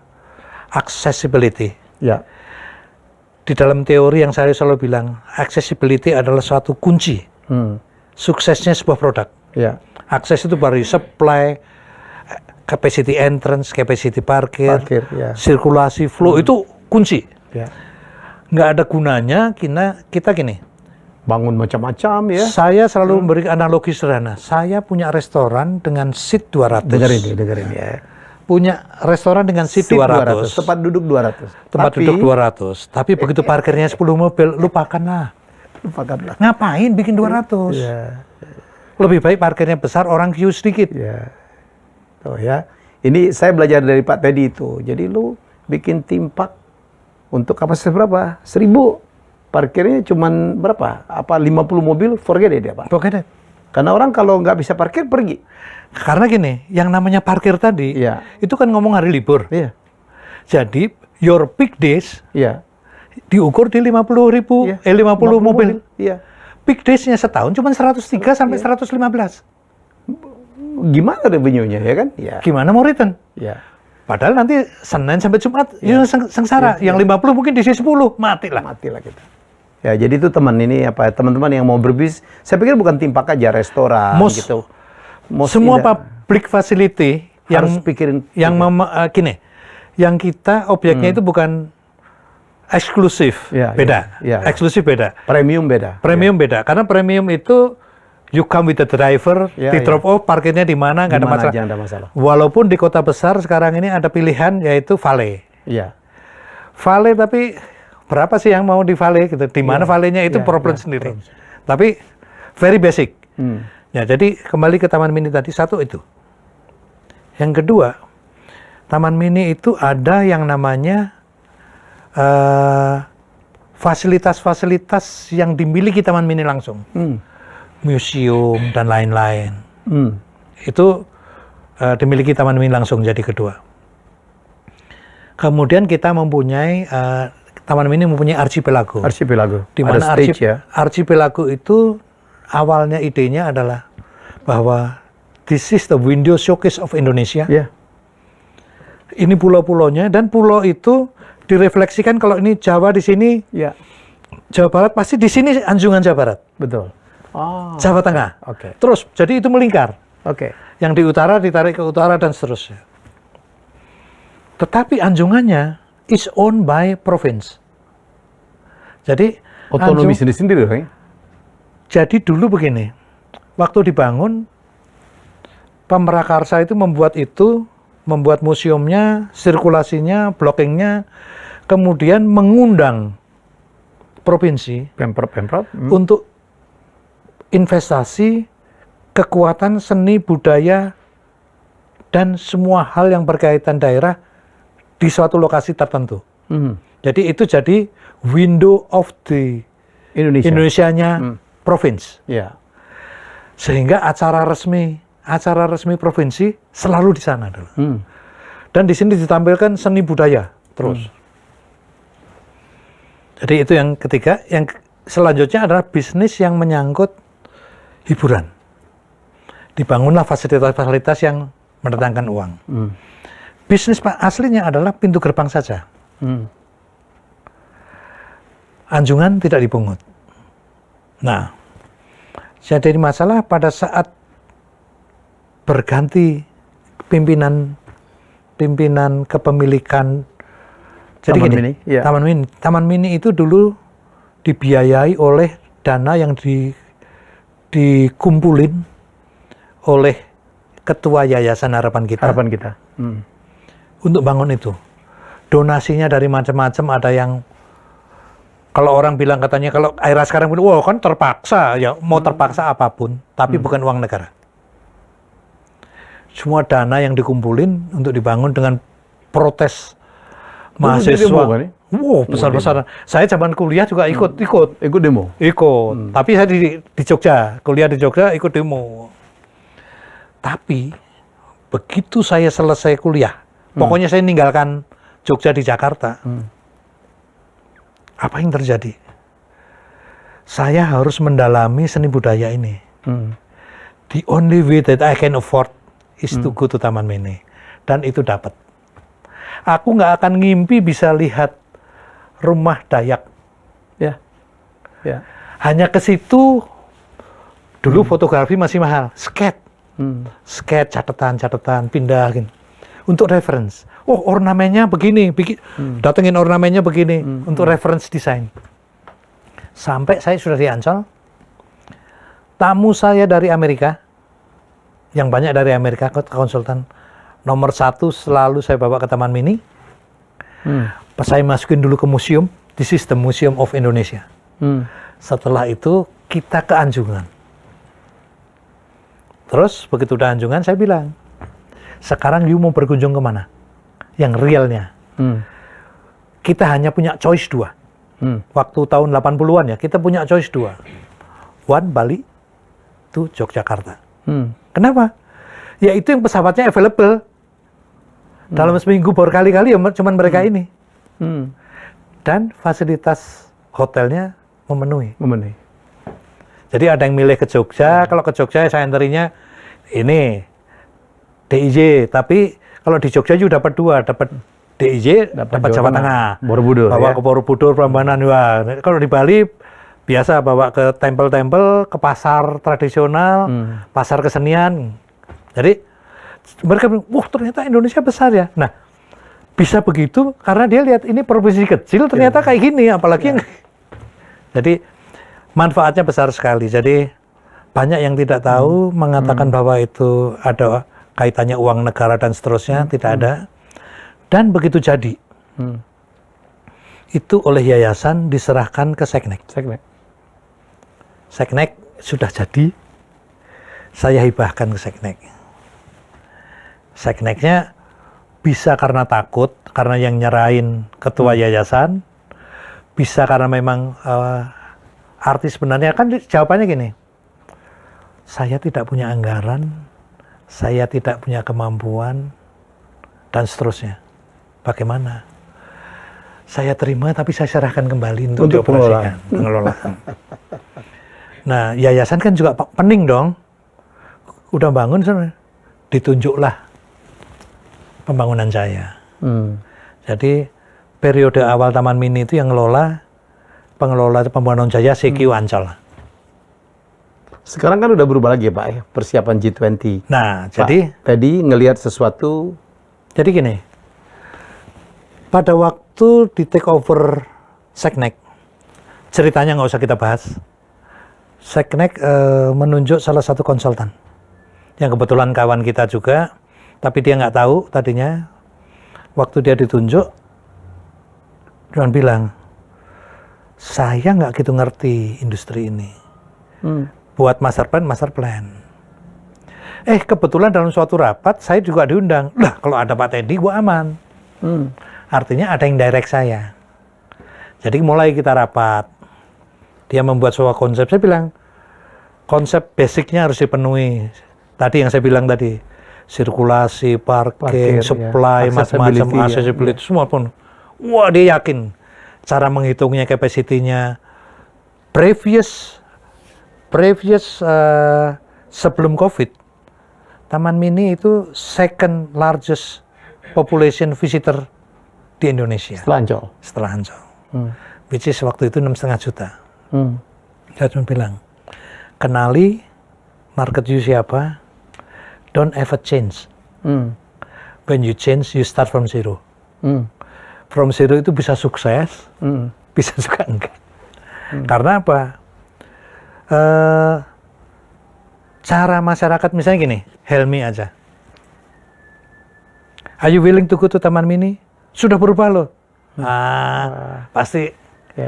accessibility. Ya. Di dalam teori yang saya selalu bilang, accessibility adalah suatu kunci suksesnya sebuah produk. Ya. Akses itu dari supply, capacity entrance, capacity parkir, Ya. sirkulasi, flow, itu kunci. Ya. Nggak ada gunanya kita gini. Bangun macam-macam ya. Saya selalu memberi analogi sederhana. Saya punya restoran dengan seat 200. Dengerin ya. Punya restoran dengan seat 200. Tempat duduk 200. Tempat duduk 200. Tapi begitu parkirnya 10 mobil, lupakanlah. Lupakanlah. Ngapain bikin 200? Ya. Lebih baik parkirnya besar, orang queue sedikit. Ya. Oh ya. Ini saya belajar dari Pak Teddy itu. Jadi lu bikin theme park untuk kapasitas berapa? 1000. Parkirnya cuman berapa? Apa 50 mobil? Forget it ya Pak. Pokoknya Karena orang kalau nggak bisa parkir pergi. karena gini, yang namanya parkir tadi, Iya. itu kan ngomong hari libur. Iya. Jadi, your peak days Iya. diukur di 50.000, Iya. 50 mobil. Iya. Peak days-nya setahun cuma 103 sampai 115. Gimana revenue-nya ya kan? Iya. Gimana mau return? Iya. Padahal nanti Senin sampai Jumat, ya sengsara. Yang 50 mungkin di 10, matilah. Matilah kita. Ya, jadi itu teman-teman yang mau berbisnis, saya pikir bukan theme park aja, restoran gitu. Semua public facility harus pikirin gini, yang kita objeknya itu bukan eksklusif, Ya, beda. ya. Eksklusif beda. premium beda. Premium beda. Karena premium itu you come with the driver, Ya, di drop off, parkirnya di mana, nggak ada Dimana masalah. aja nggak ada masalah. Walaupun di kota besar sekarang ini ada pilihan yaitu valet. Iya. Valet tapi berapa sih yang mau di valet gitu? Di mana valetnya itu problem sendiri. Tapi very basic. Ya, jadi kembali ke Taman Mini tadi, satu itu. Yang kedua, Taman Mini itu ada yang namanya fasilitas-fasilitas yang dimiliki Taman Mini langsung. Museum dan lain-lain. Itu dimiliki Taman Mini langsung, jadi kedua. Kemudian kita mempunyai Taman Mini mempunyai archipelago. Di mana archipelago itu awalnya idenya adalah bahwa this is the window showcase of Indonesia. Yeah. Ini pulau-pulaunya, dan pulau itu direfleksikan kalau ini Jawa di sini, Jawa Barat pasti di sini Anjungan Jawa Barat. Betul. Jawa Tengah. Oke. Terus jadi itu melingkar. Oke. Yang di utara ditarik ke utara dan seterusnya. Tetapi Anjungannya is owned by province. Jadi Otonomi sendiri-sendiri, kan? Jadi dulu begini, waktu dibangun, Pemrakarsa itu membuat museumnya, sirkulasinya, blockingnya, kemudian mengundang provinsi Pemprov. untuk investasi, kekuatan seni budaya, dan semua hal yang berkaitan daerah di suatu lokasi tertentu. Jadi itu jadi window of the Indonesianya province. Ya. Sehingga acara resmi provinsi selalu di sana dulu. Dan di sini ditampilkan seni budaya terus. Jadi itu yang ketiga. Yang selanjutnya adalah bisnis yang menyangkut hiburan. Dibangunlah fasilitas-fasilitas yang mendatangkan uang. Bisnis aslinya adalah pintu gerbang saja. Anjungan tidak dipungut. Nah, jadi masalah pada saat berganti pimpinan kepemilikan. Jadi Taman Mini itu dulu dibiayai oleh dana yang dikumpulin oleh ketua Yayasan Harapan Kita. Untuk bangun itu. Donasinya dari macam-macam, ada yang kalau orang bilang katanya kalau Aira sekarang bilang, wah kan terpaksa, ya mau terpaksa apapun, tapi bukan uang negara. Semua dana yang dikumpulin untuk dibangun dengan protes mahasiswa. Wow, besar-besaran. Saya zaman kuliah juga ikut demo. Tapi saya di Jogja, kuliah di Jogja ikut demo. Tapi begitu saya selesai kuliah, pokoknya saya ninggalkan Jogja di Jakarta. Apa yang terjadi? Saya harus mendalami seni budaya ini. The only way that I can afford is to go to Taman Mini. Dan itu dapat. Aku nggak akan ngimpi bisa lihat rumah Dayak. Ya. Ya. Hanya ke situ, dulu fotografi masih mahal. Sketch, catatan, pindahin. Untuk reference. Oh, ornamennya begini. Datengin ornamennya begini. Untuk reference desain. Sampai saya sudah di Ancol. Tamu saya dari Amerika. Yang banyak dari Amerika, konsultan. Nomor 1 selalu saya bawa ke Taman Mini. Saya masukin dulu ke museum. This is the Museum of Indonesia. Setelah itu, kita ke Anjungan. Terus begitu udah Anjungan saya bilang, sekarang you mau berkunjung kemana? Yang realnya. Kita hanya punya choice 2. Waktu tahun 80-an ya, kita punya choice 2. One, Bali, 2, Yogyakarta. Kenapa? Ya itu yang pesawatnya available. Dalam seminggu berkali-kali ya cuman mereka ini. Dan fasilitas hotelnya memenuhi. Jadi ada yang milih ke Jogja, kalau ke Jogja saya anterinya ini DIY, tapi kalau di Jogja juga dapat 2, dapat DIY, dapat Jawa Tengah. Borobudur. Bawa ke Borobudur, Prambanan. Wah, kalau di Bali biasa bawa ke tempel-tempel, ke pasar tradisional, pasar kesenian. Jadi mereka bilang, wah ternyata Indonesia besar ya. Nah, bisa begitu karena dia lihat ini provinsi kecil ternyata kayak gini, apalagi yang jadi manfaatnya besar sekali. Jadi banyak yang tidak tahu mengatakan bahwa itu ada kaitannya uang negara dan seterusnya, tidak ada. Dan begitu jadi, itu oleh yayasan diserahkan ke Seknek. Seknek sudah jadi, saya hibahkan ke Seknek. Sekneknya bisa karena takut, karena yang nyerahin ketua yayasan, bisa karena memang artis sebenarnya kan jawabannya gini, saya tidak punya anggaran, saya tidak punya kemampuan, dan seterusnya. Bagaimana? Saya terima tapi saya serahkan kembali untuk dioperasikan, pengelolaan. Nah, yayasan kan juga pening dong. Udah bangun, ditunjuklah pembangunan saya. Jadi periode awal Taman Mini itu yang pengelola pembangunan jaya CQ Ancol. Sekarang kan udah berubah lagi ya Pak ya, persiapan G20. Nah, Pak, jadi tadi ngelihat sesuatu. Jadi gini, pada waktu di take over Seknek, ceritanya nggak usah kita bahas. Seknek menunjuk salah satu konsultan, yang kebetulan kawan kita juga, tapi dia nggak tahu tadinya. Waktu dia ditunjuk, dia bilang, saya nggak gitu ngerti industri ini. Buat master plan. Kebetulan dalam suatu rapat, saya juga diundang. Lah, kalau ada Pak Teddy, gua aman. Artinya ada yang direct saya. Jadi mulai kita rapat. Dia membuat sebuah konsep. Saya bilang, konsep basicnya harus dipenuhi. Tadi yang saya bilang tadi, sirkulasi, parking, supply, macam-macam, accessibility, semua pun. Wah, dia yakin. Cara menghitungnya, capacity-nya. Previous sebelum COVID, Taman Mini itu second largest population visitor di Indonesia. Setelah Ancol. Which is waktu itu 6,5 juta. Saya cuma bilang, kenali market you siapa, don't ever change. When you change, you start from zero. From zero itu bisa sukses, bisa juga enggak. Karena apa? Cara masyarakat misalnya gini, Helmi aja. Are you willing to go to Taman Mini? Sudah berubah loh. Pasti.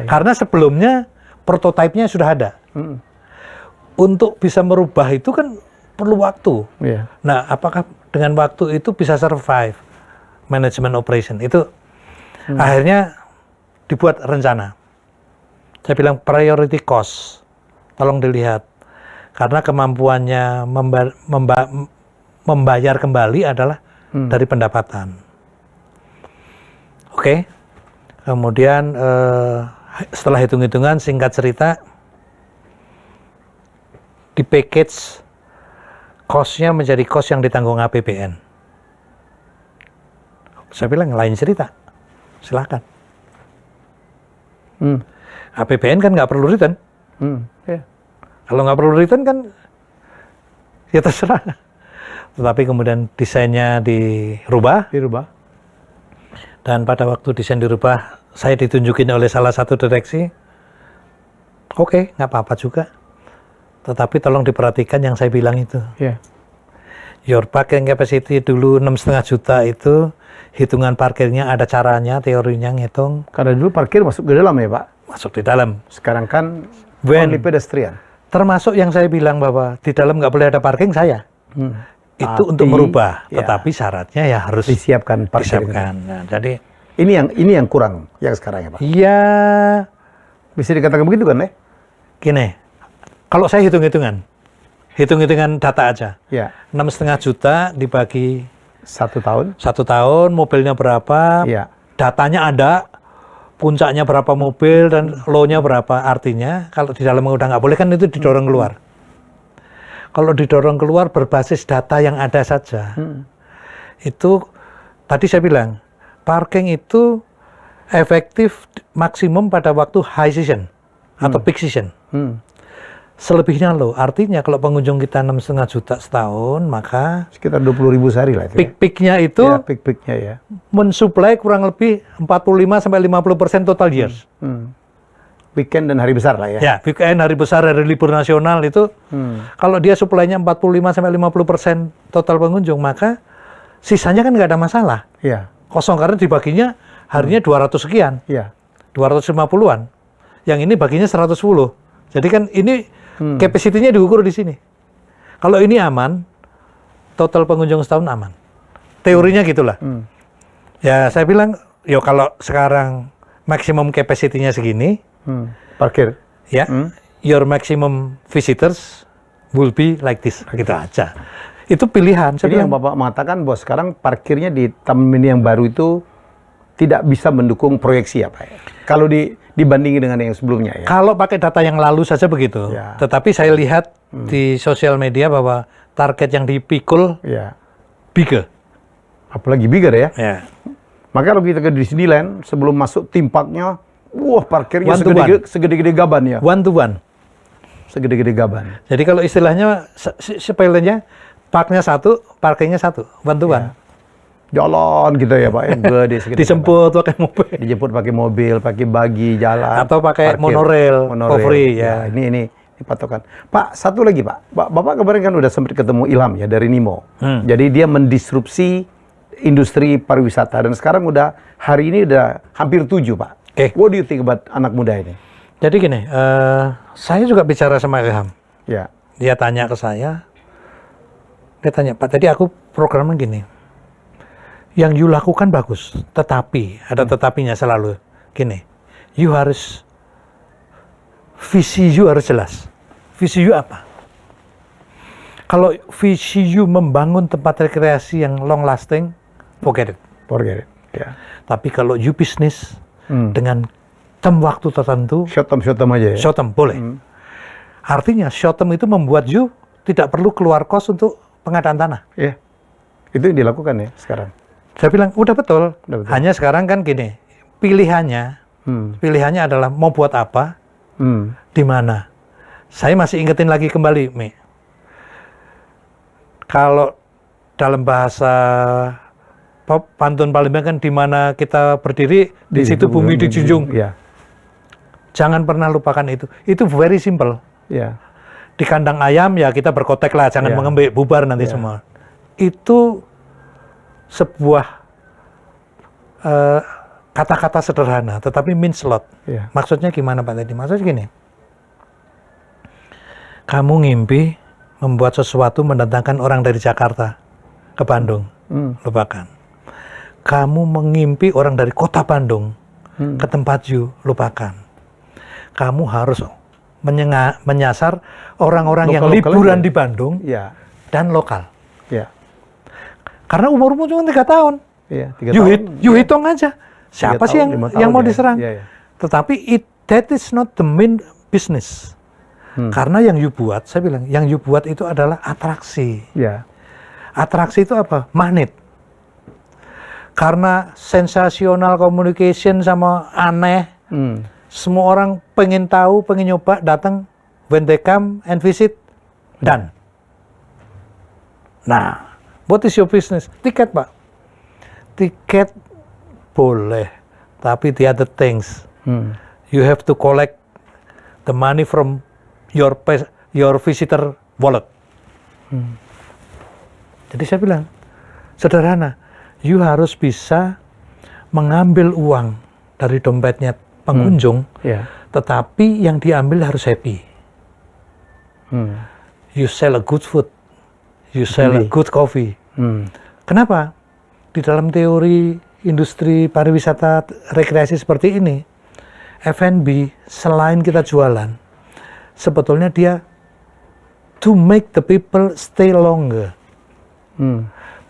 Karena sebelumnya prototipenya sudah ada. Untuk bisa merubah itu kan perlu waktu. Nah, apakah dengan waktu itu bisa survive management operation? Itu akhirnya dibuat rencana. Saya bilang priority cost. Tolong dilihat. Karena kemampuannya membayar kembali adalah dari pendapatan. Oke. Kemudian setelah hitung-hitungan, singkat cerita, di package cost-nya menjadi cost yang ditanggung APBN. Saya bilang lain cerita, silakan. APBN kan nggak perlu return. Ya. Kalau nggak perlu return kan ya terserah. Tetapi kemudian desainnya dirubah. Dan pada waktu desain dirubah, saya ditunjukin oleh salah satu direksi. Oke, nggak apa-apa juga. Tetapi tolong diperhatikan yang saya bilang itu. Yeah. Your parking capacity dulu 6,5 juta itu, hitungan parkirnya ada caranya, teorinya ngitung. Karena dulu parkir masuk ke dalam ya Pak? Masuk di dalam. Sekarang kan only pedestrian. Termasuk yang saya bilang bahwa di dalam nggak boleh ada parking saya. Itu untuk merubah. Ya, tetapi syaratnya ya harus disiapkan parkir. Nah, jadi ini yang kurang yang sekarang ya Pak? Iya. Bisa dikatakan begitu kan ya? Gini, kalau saya hitung-hitungan data aja. Ya. 6,5 juta dibagi 1 tahun. 1 tahun, mobilnya berapa, Ya. datanya ada, puncaknya berapa mobil dan low-nya berapa. Artinya kalau di dalam udah nggak boleh kan itu didorong keluar. Kalau didorong keluar berbasis data yang ada saja. Itu tadi saya bilang, parking itu efektif maksimum pada waktu high season atau peak season. Selebihnya low. Artinya kalau pengunjung kita 6,5 juta setahun, maka sekitar 20.000 sehari lah. Peak-peaknya itu ya, peak-peaknya ya. mensuplai kurang lebih 45-50% total years. Weekend dan hari besar lah ya. Ya, weekend, hari besar, hari libur nasional itu, kalau dia suplainya 45-50% total pengunjung, maka sisanya kan nggak ada masalah. Iya. Kosong karena dibaginya harinya 200 sekian, Iya. 250-an. Yang ini baginya 110. Jadi kan ini capacity-nya diukur di sini. Kalau ini aman, total pengunjung setahun aman. Teorinya gitulah. Ya saya bilang, yo kalau sekarang maksimum capacity-nya segini, parkir. ya, your maximum visitors will be like this, gitu aja. Itu pilihan. Jadi yang Bapak mengatakan bahwa sekarang parkirnya di Taman Mini yang baru itu tidak bisa mendukung proyeksi ya Pak? Kalau dibandingin dengan yang sebelumnya ya? Kalau pakai data yang lalu saja begitu. Ya. Tetapi saya lihat di sosial media bahwa target yang dipikul Ya. bigger. Apalagi bigger ya? Ya. Maka kalau kita ke Disneyland, sebelum masuk theme park-nya, wah parkirnya One to segede-gede gaban ya? One to one. Segede-gede gaban. Jadi kalau istilahnya sepelenya, parknya satu, parkingnya satu, one to one. Jalan gitu ya Pak, gede segede. Dijemput pakai mobil. Dijemput pakai mobil, pakai bagi jalan. Atau pakai parkir, monorail, for free ya. Ini patokan. Pak, satu lagi Pak. Bapak kemarin kan udah sempat ketemu Ilham ya dari Nimo. Jadi dia mendisrupsi industri pariwisata dan sekarang udah hari ini udah hampir 7 Pak. What do you think about anak muda ini? Jadi gini, saya juga bicara sama Ilham. Ya. Dia tanya ke saya, dia tanya, Pak tadi aku programnya gini, yang you lakukan bagus, tetapi, ada tetapinya selalu, gini, you harus, visi you harus jelas. Visi you apa? Kalau visi you membangun tempat rekreasi yang long lasting, forget it. Forget it. Ya. Tapi kalau you bisnis dengan term waktu tertentu, short term aja ya? Short term, boleh. Artinya short term itu membuat you tidak perlu keluar kos untuk pengadaan tanah. Iya. Itu yang dilakukan ya sekarang? Saya bilang, udah betul. Udah betul. Hanya sekarang kan gini, pilihannya adalah mau buat apa, di mana. Saya masih ingetin lagi kembali, Mi. Kalau dalam bahasa pantun Palembang kan di mana kita berdiri, di situ bumi dijunjung. Ya. Jangan pernah lupakan itu. Itu very simple. Ya. Di kandang ayam ya kita berkotek lah, jangan mengembik, bubar nanti semua. Itu sebuah kata-kata sederhana, tetapi means a lot. Maksudnya gimana Pak tadi? Maksudnya gini, kamu ngimpi membuat sesuatu mendatangkan orang dari Jakarta ke Bandung, lupakan. Kamu mengimpi orang dari kota Bandung ke tempat you, lupakan. Kamu harus menyasar orang-orang yang liburan di Bandung dan lokal. Ya. Karena umurmu cuma 3 tahun. Iya, 3 tahun. You hitung aja. Siapa 3 sih tahun, 5 tahun yang mau ya. diserang? Iya, iya. Tetapi that is not the main business. Karena yang you buat, saya bilang, yang you buat itu adalah atraksi. Ya. Atraksi itu apa? Magnet. Karena sensasional communication sama aneh, semua orang pengen tahu, pengen nyoba, datang, when they come and visit, done. Nah, what is your business? Tiket, Pak. Tiket boleh, tapi the other things, you have to collect the money from your visitor wallet. Jadi saya bilang, sederhana, you harus bisa mengambil uang dari dompetnya pengunjung, tetapi yang diambil harus happy. You sell a good food, you sell a good coffee. Kenapa? Di dalam teori industri pariwisata rekreasi seperti ini, F&B selain kita jualan, sebetulnya dia to make the people stay longer.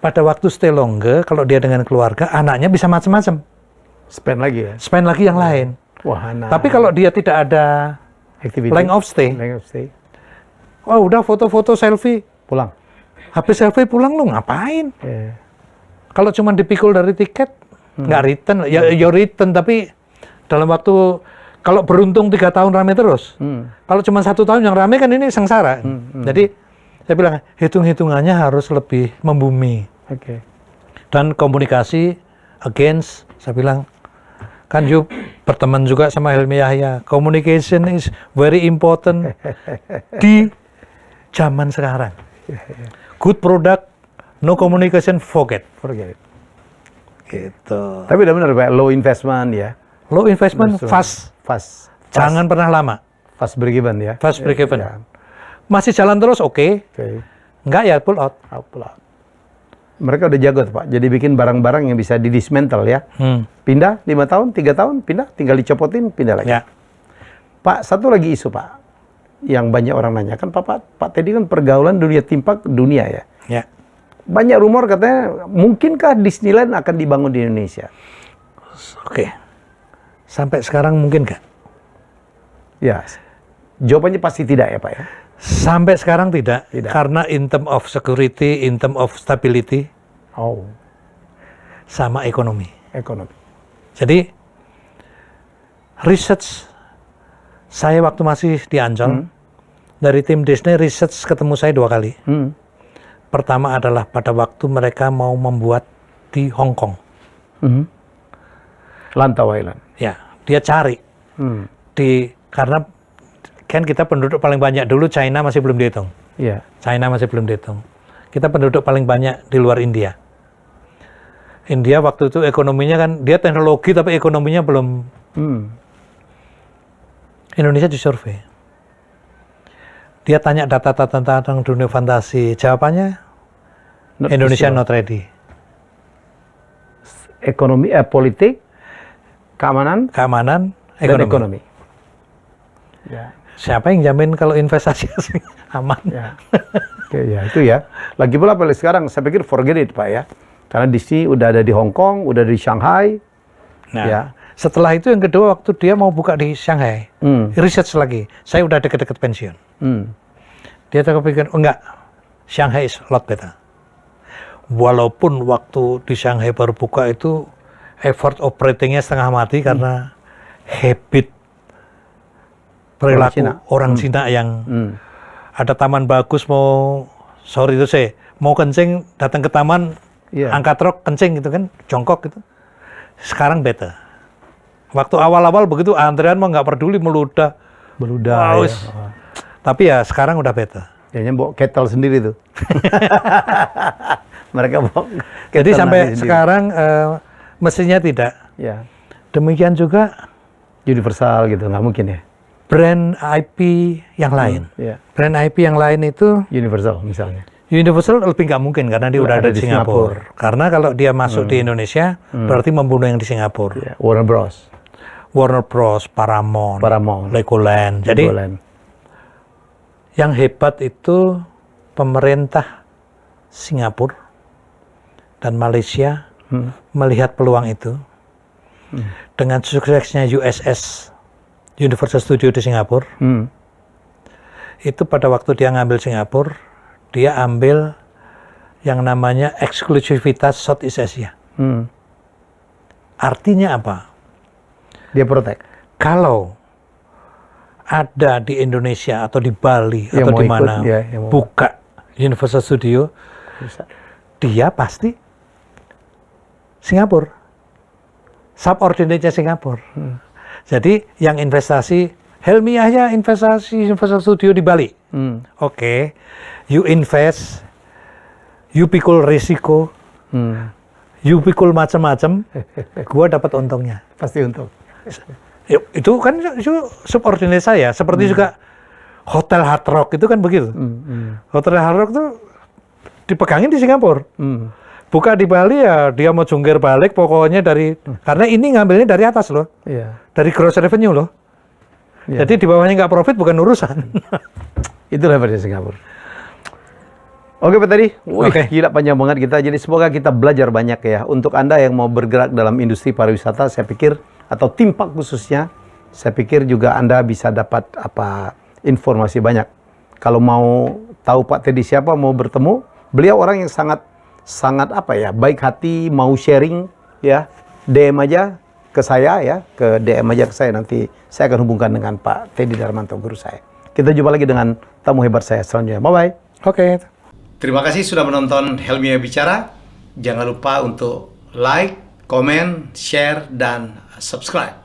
Pada waktu stay longer, kalau dia dengan keluarga, anaknya bisa macam-macam. Spend lagi ya? Spend lagi yang lain. Wahana. Tapi kalau dia tidak ada activity, length of stay, oh udah foto-foto selfie, pulang. habis selfie pulang lu ngapain? Kalau cuma dipikul dari tiket, nggak return, ya return, tapi dalam waktu, kalau beruntung 3 tahun rame terus. Kalau cuma 1 tahun yang rame kan ini sengsara. Jadi saya bilang hitung-hitungannya harus lebih membumi. Dan komunikasi against, saya bilang kan you berteman juga sama Helmi Yahya. Communication is very important di zaman sekarang. Good product, no communication, forget it. Gitu. Tapi udah benar Pak, low investment ya. Low investment, fast. Jangan pernah lama. Fast break even ya. Fast break even. Masih jalan terus, oke. Enggak ya, pull out. Mereka udah jago tuh, Pak. Jadi bikin barang-barang yang bisa di-dismantle ya. Pindah 5 tahun, 3 tahun, pindah. Tinggal dicopotin, pindah lagi. Ya. Pak, satu lagi isu Pak. Yang banyak orang nanya. Kan Pak Teddy kan pergaulan dunia timpak dunia ya. Ya. Banyak rumor katanya, mungkinkah Disneyland akan dibangun di Indonesia? Oke. Sampai sekarang mungkin nggak? Ya. Jawabannya pasti tidak ya Pak ya? Sampai sekarang tidak. Karena in term of security, in term of stability, sama ekonomi. Jadi, research saya waktu masih di Ancol, dari tim Disney research ketemu saya 2 kali. Pertama adalah pada waktu mereka mau membuat di Hong Kong. Lantau Island. Ya, dia cari. Karena kan kita penduduk paling banyak dulu, China masih belum dihitung. China masih belum dihitung. Kita penduduk paling banyak di luar India. India waktu itu ekonominya kan, dia teknologi tapi ekonominya belum. Indonesia disurvei. Dia tanya data-data tentang dunia fantasi. Jawabannya, Indonesia not ready. Ekonomi, politik, keamanan, ekonomi. Siapa yang jamin kalau investasi aman? Ya itu ya. Lagi pula sekarang saya pikir forget it Pak ya. Karena Disney udah ada di Hong Kong, udah di Shanghai. Nah, setelah itu yang kedua waktu dia mau buka di Shanghai, research lagi. Saya udah deket-deket pensiun. Dia terpikir, enggak, Shanghai is a lot better. Walaupun waktu di Shanghai baru buka itu effort operatingnya setengah mati karena habit perilaku orang Cina yang ada taman bagus mau kencing, datang ke taman, angkat rok kencing gitu kan, jongkok gitu. Sekarang better. Waktu awal-awal begitu antrean mah nggak peduli meludah. Wow, tapi ya sekarang udah better. Kayaknya bawa kettle sendiri tuh. Mereka bawa. Jadi sampai sekarang mestinya tidak. Demikian juga Universal gitu, nggak mungkin ya. Brand IP yang lain. Brand IP yang lain itu Universal misalnya. Universal lebih nggak mungkin karena dia udah ada di Singapura. Karena kalau dia masuk di Indonesia berarti membunuh yang di Singapura. Warner Bros, Paramount, Legoland. Jadi yang hebat itu pemerintah Singapura dan Malaysia melihat peluang itu. dengan suksesnya USS, Universal Studio di Singapura, itu pada waktu dia ngambil Singapura, dia ambil yang namanya eksklusivitas Southeast Asia. Artinya apa? Dia protect. Kalau ada di Indonesia atau di Bali Yang atau mau di ikut, mana ya, yang mau. buka Universal Studio, Bisa. dia pasti Singapura, subordinate-nya Singapura. Jadi yang investasi, Helmi Yahya investasi Universal Studio di Bali. Oke, you invest, you pikul risiko, you pikul macam-macam, gua dapat untungnya. Pasti untung. Itu kan itu subordinate saya, seperti juga Hotel Hard Rock itu kan begitu. Hotel Hard Rock tuh dipegangin di Singapura. Buka di Bali ya dia mau jungkir balik pokoknya dari karena ini ngambilnya dari atas loh. Iya. Dari gross revenue loh. Iya. Jadi di bawahnya nggak profit bukan urusan. Itulah pada Singapura. Oke Pak Teddy, Oke. gila panjang banget kita. Jadi semoga kita belajar banyak ya. Untuk Anda yang mau bergerak dalam industri pariwisata, saya pikir atau Timpak khususnya, saya pikir juga Anda bisa dapat informasi banyak. Kalau mau tahu Pak Teddy siapa, mau bertemu, beliau orang yang sangat baik hati, mau sharing ya. DM aja ke saya ya, nanti saya akan hubungkan dengan Pak Teddy Darmanto, guru saya. Kita jumpa lagi dengan tamu hebat saya selanjutnya. Bye bye. Oke. Terima kasih sudah menonton Helmi Yahya Bicara. Jangan lupa untuk like, komen, share, dan subscribe.